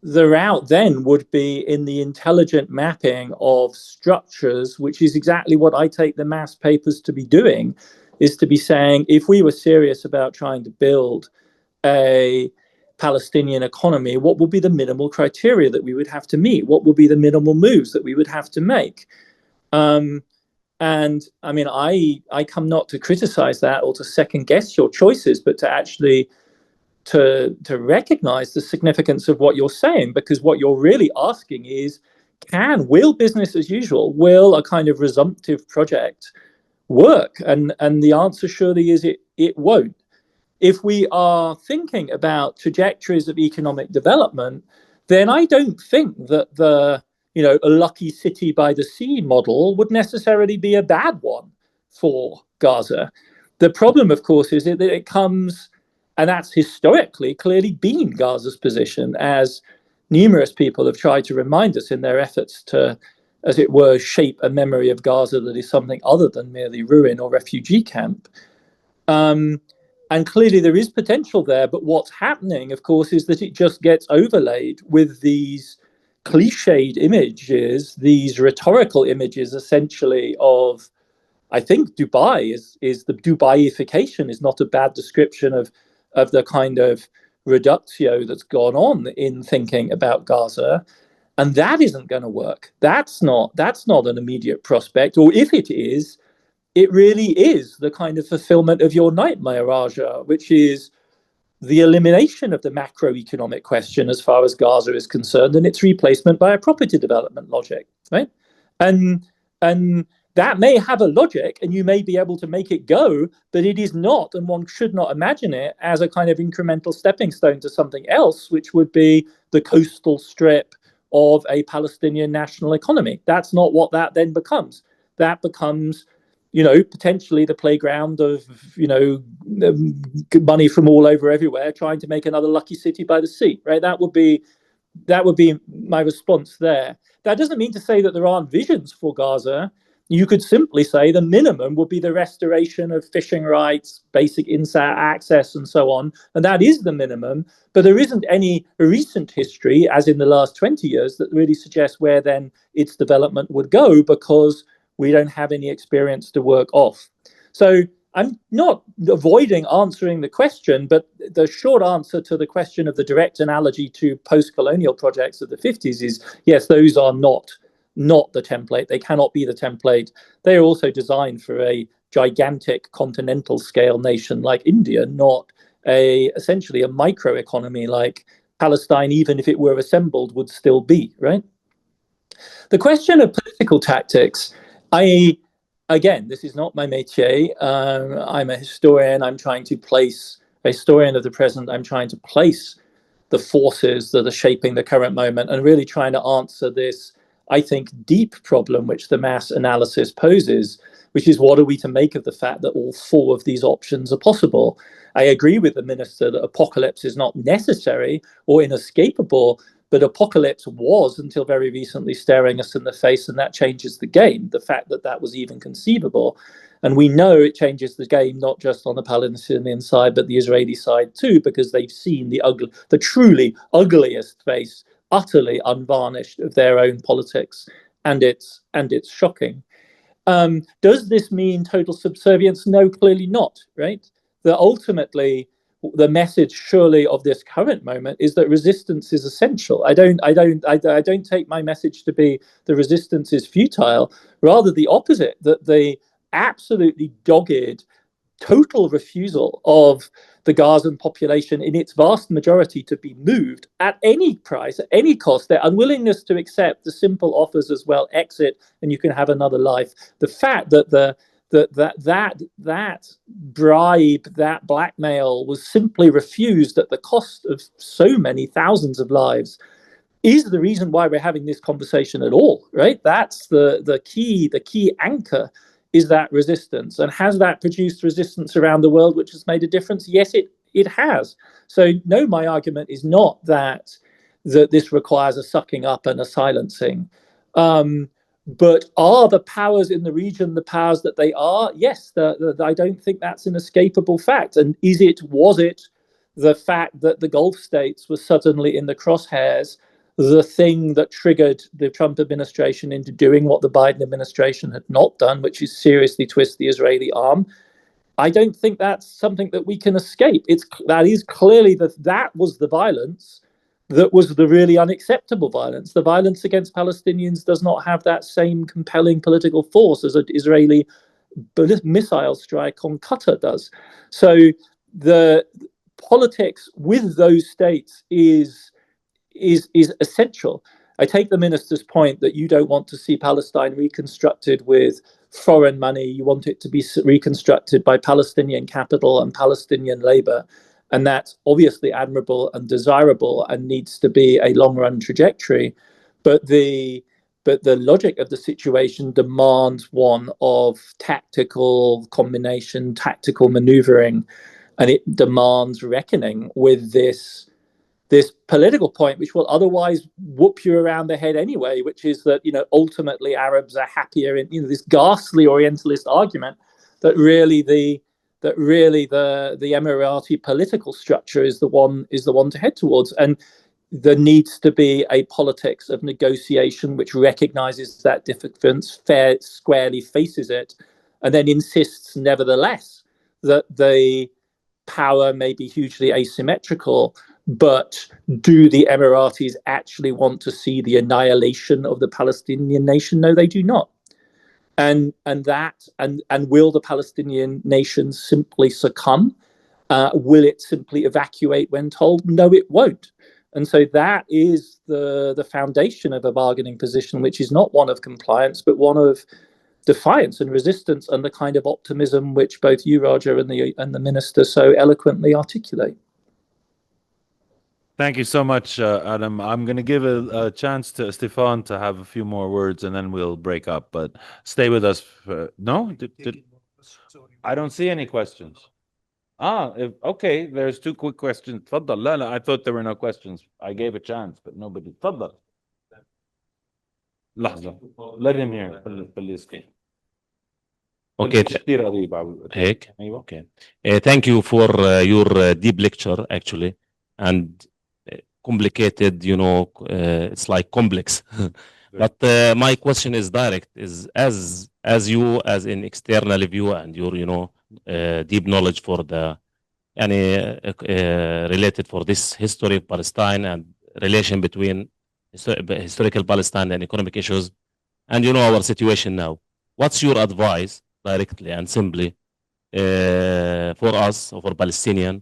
the route then would be in the intelligent mapping of structures, which is exactly what I take the mass papers to be doing, is to be saying, if we were serious about trying to build a Palestinian economy, what will be the minimal criteria that we would have to meet? What will be the minimal moves that we would have to make? And I mean, I come not to criticize that or to second guess your choices, but to actually to recognize the significance of what you're saying, because what you're really asking is, will business as usual, will a kind of resumptive project work? And the answer surely is it won't. If we are thinking about trajectories of economic development, then I don't think that a lucky city by the sea model would necessarily be a bad one for Gaza. The problem, of course, is that it comes, and that's historically clearly been Gaza's position, as numerous people have tried to remind us in their efforts to, as it were, shape a memory of Gaza that is something other than merely ruin or refugee camp. And clearly there is potential there, but what's happening, of course, is that it just gets overlaid with these cliched images, these rhetorical images, essentially, of, I think Dubai is the Dubaiification is not a bad description of the kind of reductio that's gone on in thinking about Gaza. And that isn't going to work. That's not an immediate prospect, or if it is, it really is the kind of fulfillment of your nightmare, Raja, which is the elimination of the macroeconomic question as far as Gaza is concerned, and its replacement by a property development logic, right? And that may have a logic, and you may be able to make it go, but it is not, and one should not imagine it as a kind of incremental stepping stone to something else, which would be the coastal strip of a Palestinian national economy. That's not what that then becomes. That becomes, potentially the playground of, money from all over everywhere, trying to make another lucky city by the sea, right? That would be my response there. That doesn't mean to say that there aren't visions for Gaza. You could simply say the minimum would be the restoration of fishing rights, basic insat access, and so on. And that is the minimum. But there isn't any recent history, as in the last 20 years, that really suggests where then its development would go, because we don't have any experience to work off. So I'm not avoiding answering the question, but the short answer to the question of the direct analogy to post-colonial projects of the 50s is, yes, those are not the template. They cannot be the template. They are also designed for a gigantic continental scale nation like India, not essentially a microeconomy like Palestine, even if it were assembled, would still be, right? The question of political tactics, I again, this is not my métier. I'm a historian. I'm trying to place, a historian of the present. I'm trying to place the forces that are shaping the current moment and really trying to answer this, I think, deep problem which the mass analysis poses, which is what are we to make of the fact that all four of these options are possible? I agree with the minister that apocalypse is not necessary or inescapable, but apocalypse was until very recently staring us in the face, and that changes the game, the fact that that was even conceivable. And we know it changes the game not just on the Palestinian side, but the Israeli side too, because they've seen the truly ugliest face, utterly unvarnished, of their own politics, and it's shocking. Does this mean total subservience? No, clearly not, right? That ultimately the message surely of this current moment is that resistance is essential. I don't take my message to be the resistance is futile, rather the opposite, that the absolutely dogged total refusal of the Gazan population in its vast majority to be moved at any price, at any cost, their unwillingness to accept the simple offers as well, exit and you can have another life. The fact that that bribe, that blackmail was simply refused at the cost of so many thousands of lives is the reason why we're having this conversation at all, right? That's the key anchor, is that resistance. And has that produced resistance around the world which has made a difference? Yes, it has. So no, my argument is not that this requires a sucking up and a silencing. But are the powers in the region the powers that they are? Yes, I don't think that's an escapable fact. And was it the fact that the Gulf states were suddenly in the crosshairs the thing that triggered the Trump administration into doing what the Biden administration had not done, which is seriously twist the Israeli arm? I don't think that's something that we can escape. That is clearly that was the violence that was the really unacceptable violence. The violence against Palestinians does not have that same compelling political force as an Israeli missile strike on Qatar does. So the politics with those states is essential. I take the minister's point that you don't want to see Palestine reconstructed with foreign money. You want it to be reconstructed by Palestinian capital and Palestinian labor. And that's obviously admirable and desirable and needs to be a long-run trajectory. But the logic of the situation demands one of tactical combination, tactical maneuvering, and it demands reckoning with this political point, which will otherwise whoop you around the head anyway, which is that, ultimately Arabs are happier in, this ghastly Orientalist argument that really the Emirati political structure is the one to head towards. And there needs to be a politics of negotiation which recognizes that difference, squarely faces it, and then insists nevertheless that the power may be hugely asymmetrical, but do the Emiratis actually want to see the annihilation of the Palestinian nation? No, they do not. And will the Palestinian nation simply succumb? Will it simply evacuate when told? No, it won't. And so that is the foundation of a bargaining position, which is not one of compliance, but one of defiance and resistance, and the kind of optimism which both you, Roger, and the minister so eloquently articulate. Thank you so much, Adam. I'm going to give a chance to Estephane to have a few more words, and then we'll break up. But stay with us. No? I don't see any questions. Okay. There's two quick questions. تفضل. لا, I thought there were no questions. I gave a chance, but nobody. تفضل. لحظة. Let him hear. Please. Okay. Okay. Thank you for your deep lecture, actually, and complicated. It's like complex. But my question is direct: is as you as an external view and your deep knowledge for the related for this history of Palestine and relation between historical Palestine and economic issues, and our situation now. What's your advice, directly and simply, for us, or for Palestinian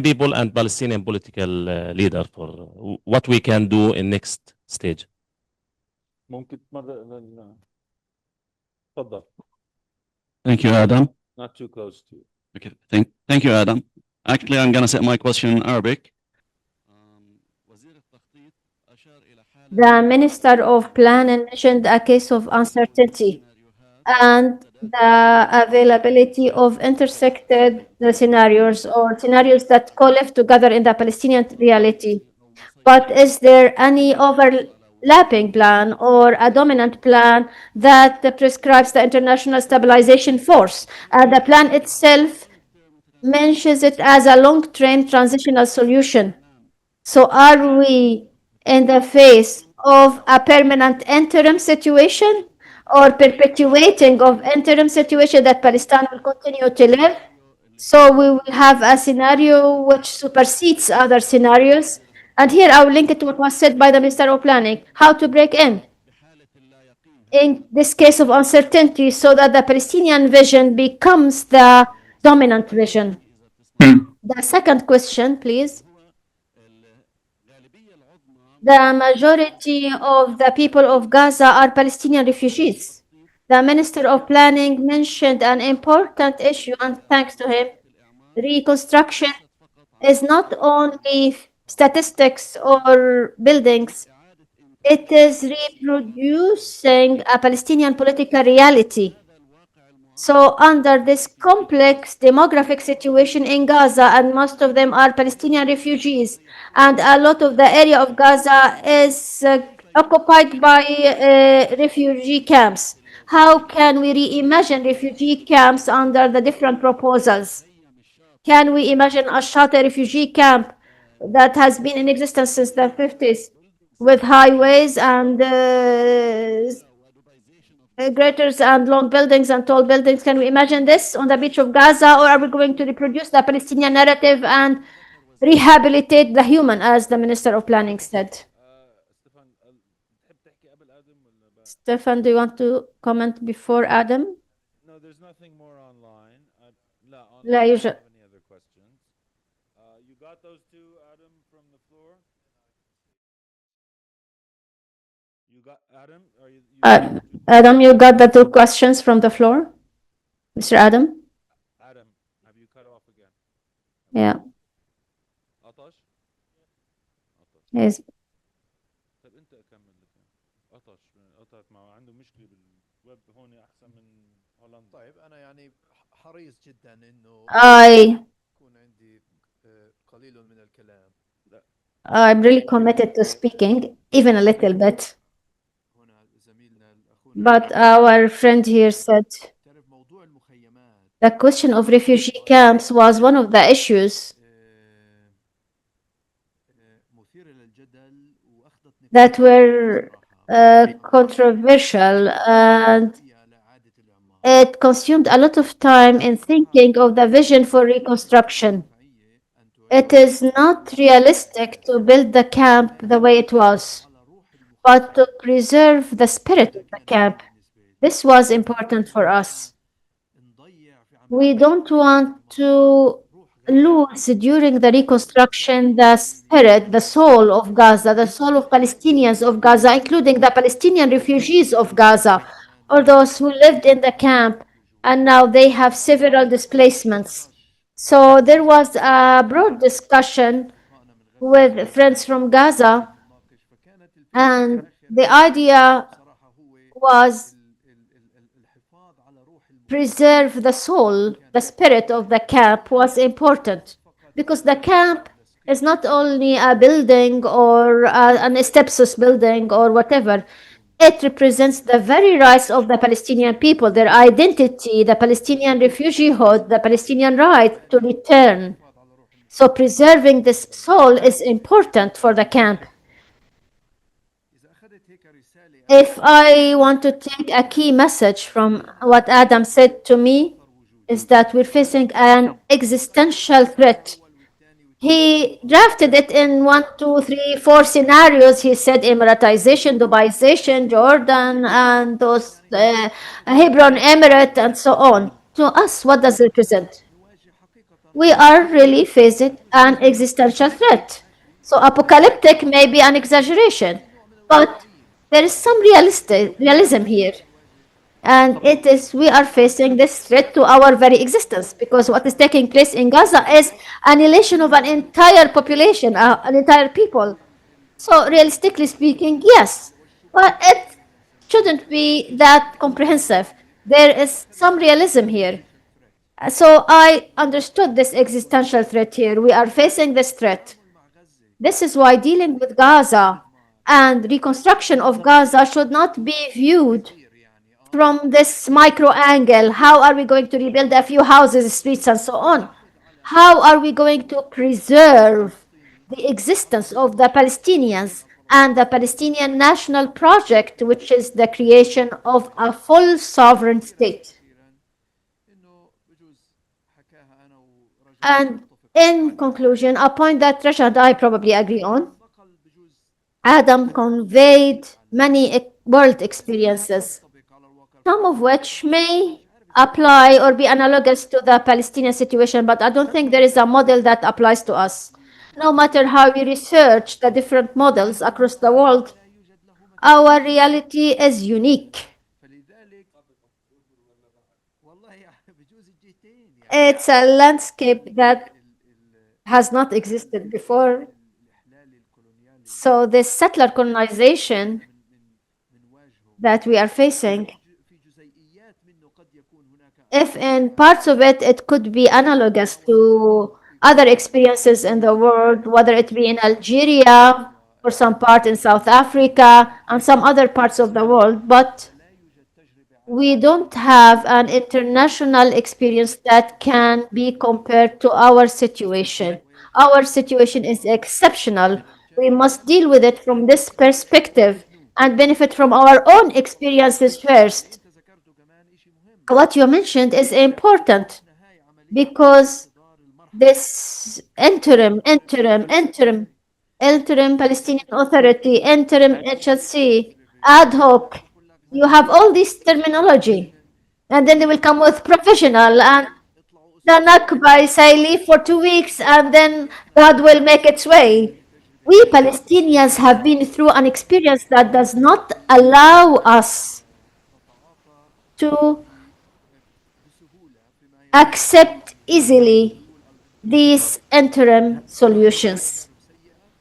people and Palestinian political leader, for what we can do in next stage? ممكن مرة تفضل. Thank you, Adam. Not too close to you. Okay, thank you, Adam. Actually, I'm gonna say my question in Arabic. The Minister of Planning mentioned a case of uncertainty and the availability of intersected scenarios or scenarios that co-live together in the Palestinian reality. But is there any overlapping plan or a dominant plan that prescribes the international stabilization force? The plan itself mentions it as a long-term transitional solution. So are we in the face of a permanent interim situation or perpetuating of interim situation that Palestine will continue to live? So we will have a scenario which supersedes other scenarios. And here I will link it to what was said by the Minister of Planning, how to break in this case of uncertainty so that the Palestinian vision becomes the dominant vision. The second question, please. The majority of the people of Gaza are Palestinian refugees. The Minister of Planning mentioned an important issue, and thanks to him, reconstruction is not only statistics or buildings, it is reproducing a Palestinian political reality. So under this complex demographic situation in Gaza, and most of them are Palestinian refugees, and a lot of the area of Gaza is occupied by refugee camps. How can we reimagine refugee camps under the different proposals? Can we imagine a Shata refugee camp that has been in existence since the 50s with highways and graters and long buildings and tall buildings? Can we imagine this on the beach of Gaza, or are we going to reproduce the Palestinian narrative and rehabilitate the human, as the Minister of Planning said? Stefan, do you want to comment before Adam? No, there's nothing more online. لا يوجد. Any other questions? You got those two, Adam, from the floor? You got Adam? Are you Adam, you got the two questions from the floor? Mr. Adam? Adam, have you cut off again? Yeah. عطش؟ Yes. طيب انت اكمل لك. عطش قطعت معه عنده مشكله بالويب هون احسن من هولندا. طيب أنا يعني حريص جدا إنه يكون عندي قليل من الكلام. I'm really committed to speaking, even a little bit. But our friend here said the question of refugee camps was one of the issues that were controversial, and it consumed a lot of time in thinking of the vision for reconstruction. It is not realistic to build the camp the way it was, but to preserve the spirit of the camp. This was important for us. We don't want to lose during the reconstruction the spirit, the soul of Gaza, the soul of Palestinians of Gaza, including the Palestinian refugees of Gaza, or those who lived in the camp and now they have several displacements. So there was a broad discussion with friends from Gaza, and the idea was preserve the soul, the spirit of the camp was important, because the camp is not only a building or an Estepsos building or whatever. It represents the very rights of the Palestinian people, their identity, the Palestinian refugeehood, the Palestinian right to return. So preserving this soul is important for the camp. If I want to take a key message from what Adam said to me, is that we're facing an existential threat. He drafted it in 1, 2, 3, 4 scenarios. He said Emiratization, Dubaization, Jordan, and those Hebron Emirate, and so on. To us, what does it represent? We are really facing an existential threat. So apocalyptic may be an exaggeration, but there is some realism here. And we are facing this threat to our very existence, because what is taking place in Gaza is annihilation of an entire population, an entire people. So realistically speaking, yes, but it shouldn't be that comprehensive. There is some realism here. So I understood this existential threat here. We are facing this threat. This is why dealing with Gaza and reconstruction of Gaza should not be viewed from this micro angle. How are we going to rebuild a few houses, streets, and so on? How are we going to preserve the existence of the Palestinians and the Palestinian national project, which is the creation of a full sovereign state? And in conclusion, a point that Rasha and I probably agree on, Adam conveyed many world experiences, some of which may apply or be analogous to the Palestinian situation, but I don't think there is a model that applies to us. No matter how we research the different models across the world, our reality is unique. It's a landscape that has not existed before. So this settler colonization that we are facing, if in parts of it, it could be analogous to other experiences in the world, whether it be in Algeria or some part in South Africa and some other parts of the world, but we don't have an international experience that can be compared to our situation. Our situation is exceptional. We must deal with it from this perspective and benefit from our own experiences first. What you mentioned is important because this interim Palestinian Authority, interim HLC, ad hoc, you have all this terminology, and then they will come with professional and the Nakba, say leave for 2 weeks and then God will make its way. We Palestinians have been through an experience that does not allow us to accept easily these interim solutions,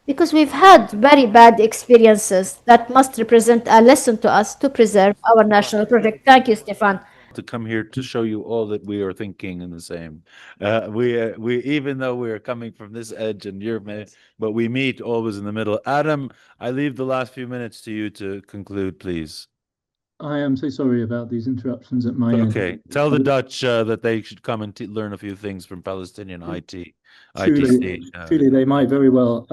because we've had very bad experiences that must represent a lesson to us to preserve our national project. Thank you, Stefan. To come here to show you all that we are thinking in the same. We even though we are coming from this edge and but we meet always in the middle. Adam, I leave the last few minutes to you to conclude, please. I am so sorry about these interruptions at my end. Okay, tell the Dutch that they should come and learn a few things from Palestinian ITC. Truly, they might very well.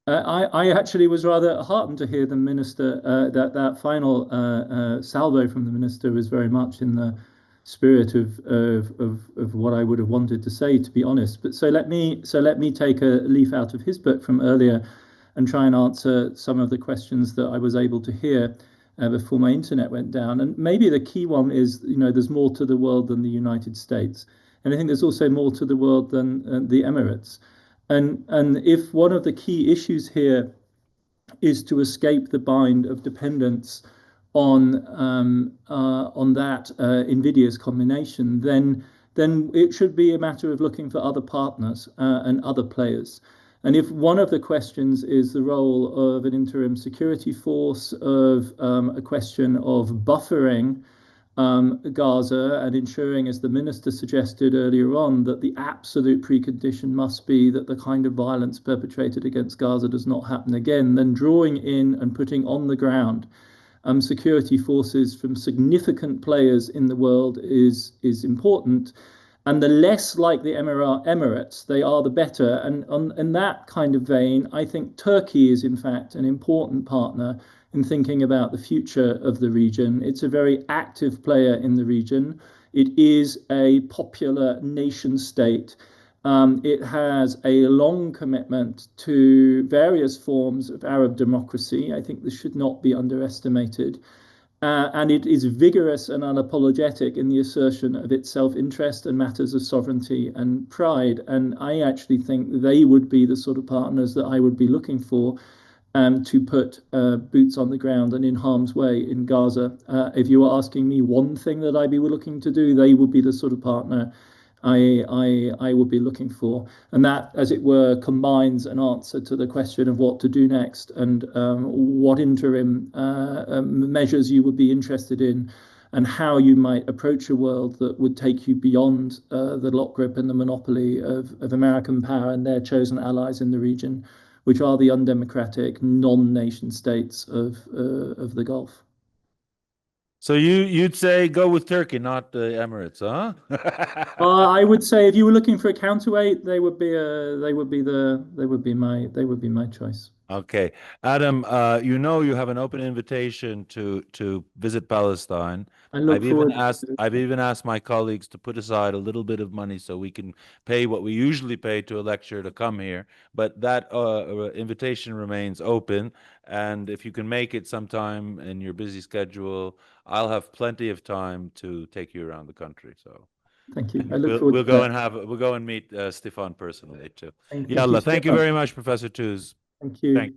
I actually was rather heartened to hear the minister, that final salvo from the minister was very much in the spirit of what I would have wanted to say, to be honest. But so let me take a leaf out of his book from earlier and try and answer some of the questions that I was able to hear before my internet went down. And maybe the key one is, there's more to the world than the United States. And I think there's also more to the world than the Emirates. And if one of the key issues here is to escape the bind of dependence on that invidious combination, then it should be a matter of looking for other partners and other players. And if one of the questions is the role of an interim security force, of a question of buffering Gaza and ensuring, as the minister suggested earlier on, that the absolute precondition must be that the kind of violence perpetrated against Gaza does not happen again, then drawing in and putting on the ground security forces from significant players in the world is important. And the less like the Emirates they are, the better. And in that kind of vein, I think Turkey is in fact an important partner in thinking about the future of the region. It's a very active player in the region. It is a popular nation state. It has a long commitment to various forms of Arab democracy. I think this should not be underestimated. And it is vigorous and unapologetic in the assertion of its self-interest and matters of sovereignty and pride. And I actually think they would be the sort of partners that I would be looking for to put boots on the ground and in harm's way in Gaza. If you were asking me one thing that I'd be looking to do, they would be the sort of partner I would be looking for. And that, as it were, combines an answer to the question of what to do next and what interim measures you would be interested in and how you might approach a world that would take you beyond the lock grip and the monopoly of American power and their chosen allies in the region, which are the undemocratic non-nation states of the Gulf. So you'd say go with Turkey, not the Emirates, huh? I would say if you were looking for a counterweight, they would be my choice. Okay, Adam, you have an open invitation to visit Palestine. I look forward I've even asked my colleagues to put aside a little bit of money so we can pay what we usually pay to a lecturer to come here. But that invitation remains open, and if you can make it sometime in your busy schedule, I'll have plenty of time to take you around the country. So thank you. I look forward we'll to go that. and we'll go and meet Estephane personally too. Thank Yalla, thank you Stefan. very much, Professor Tooze. Thank you.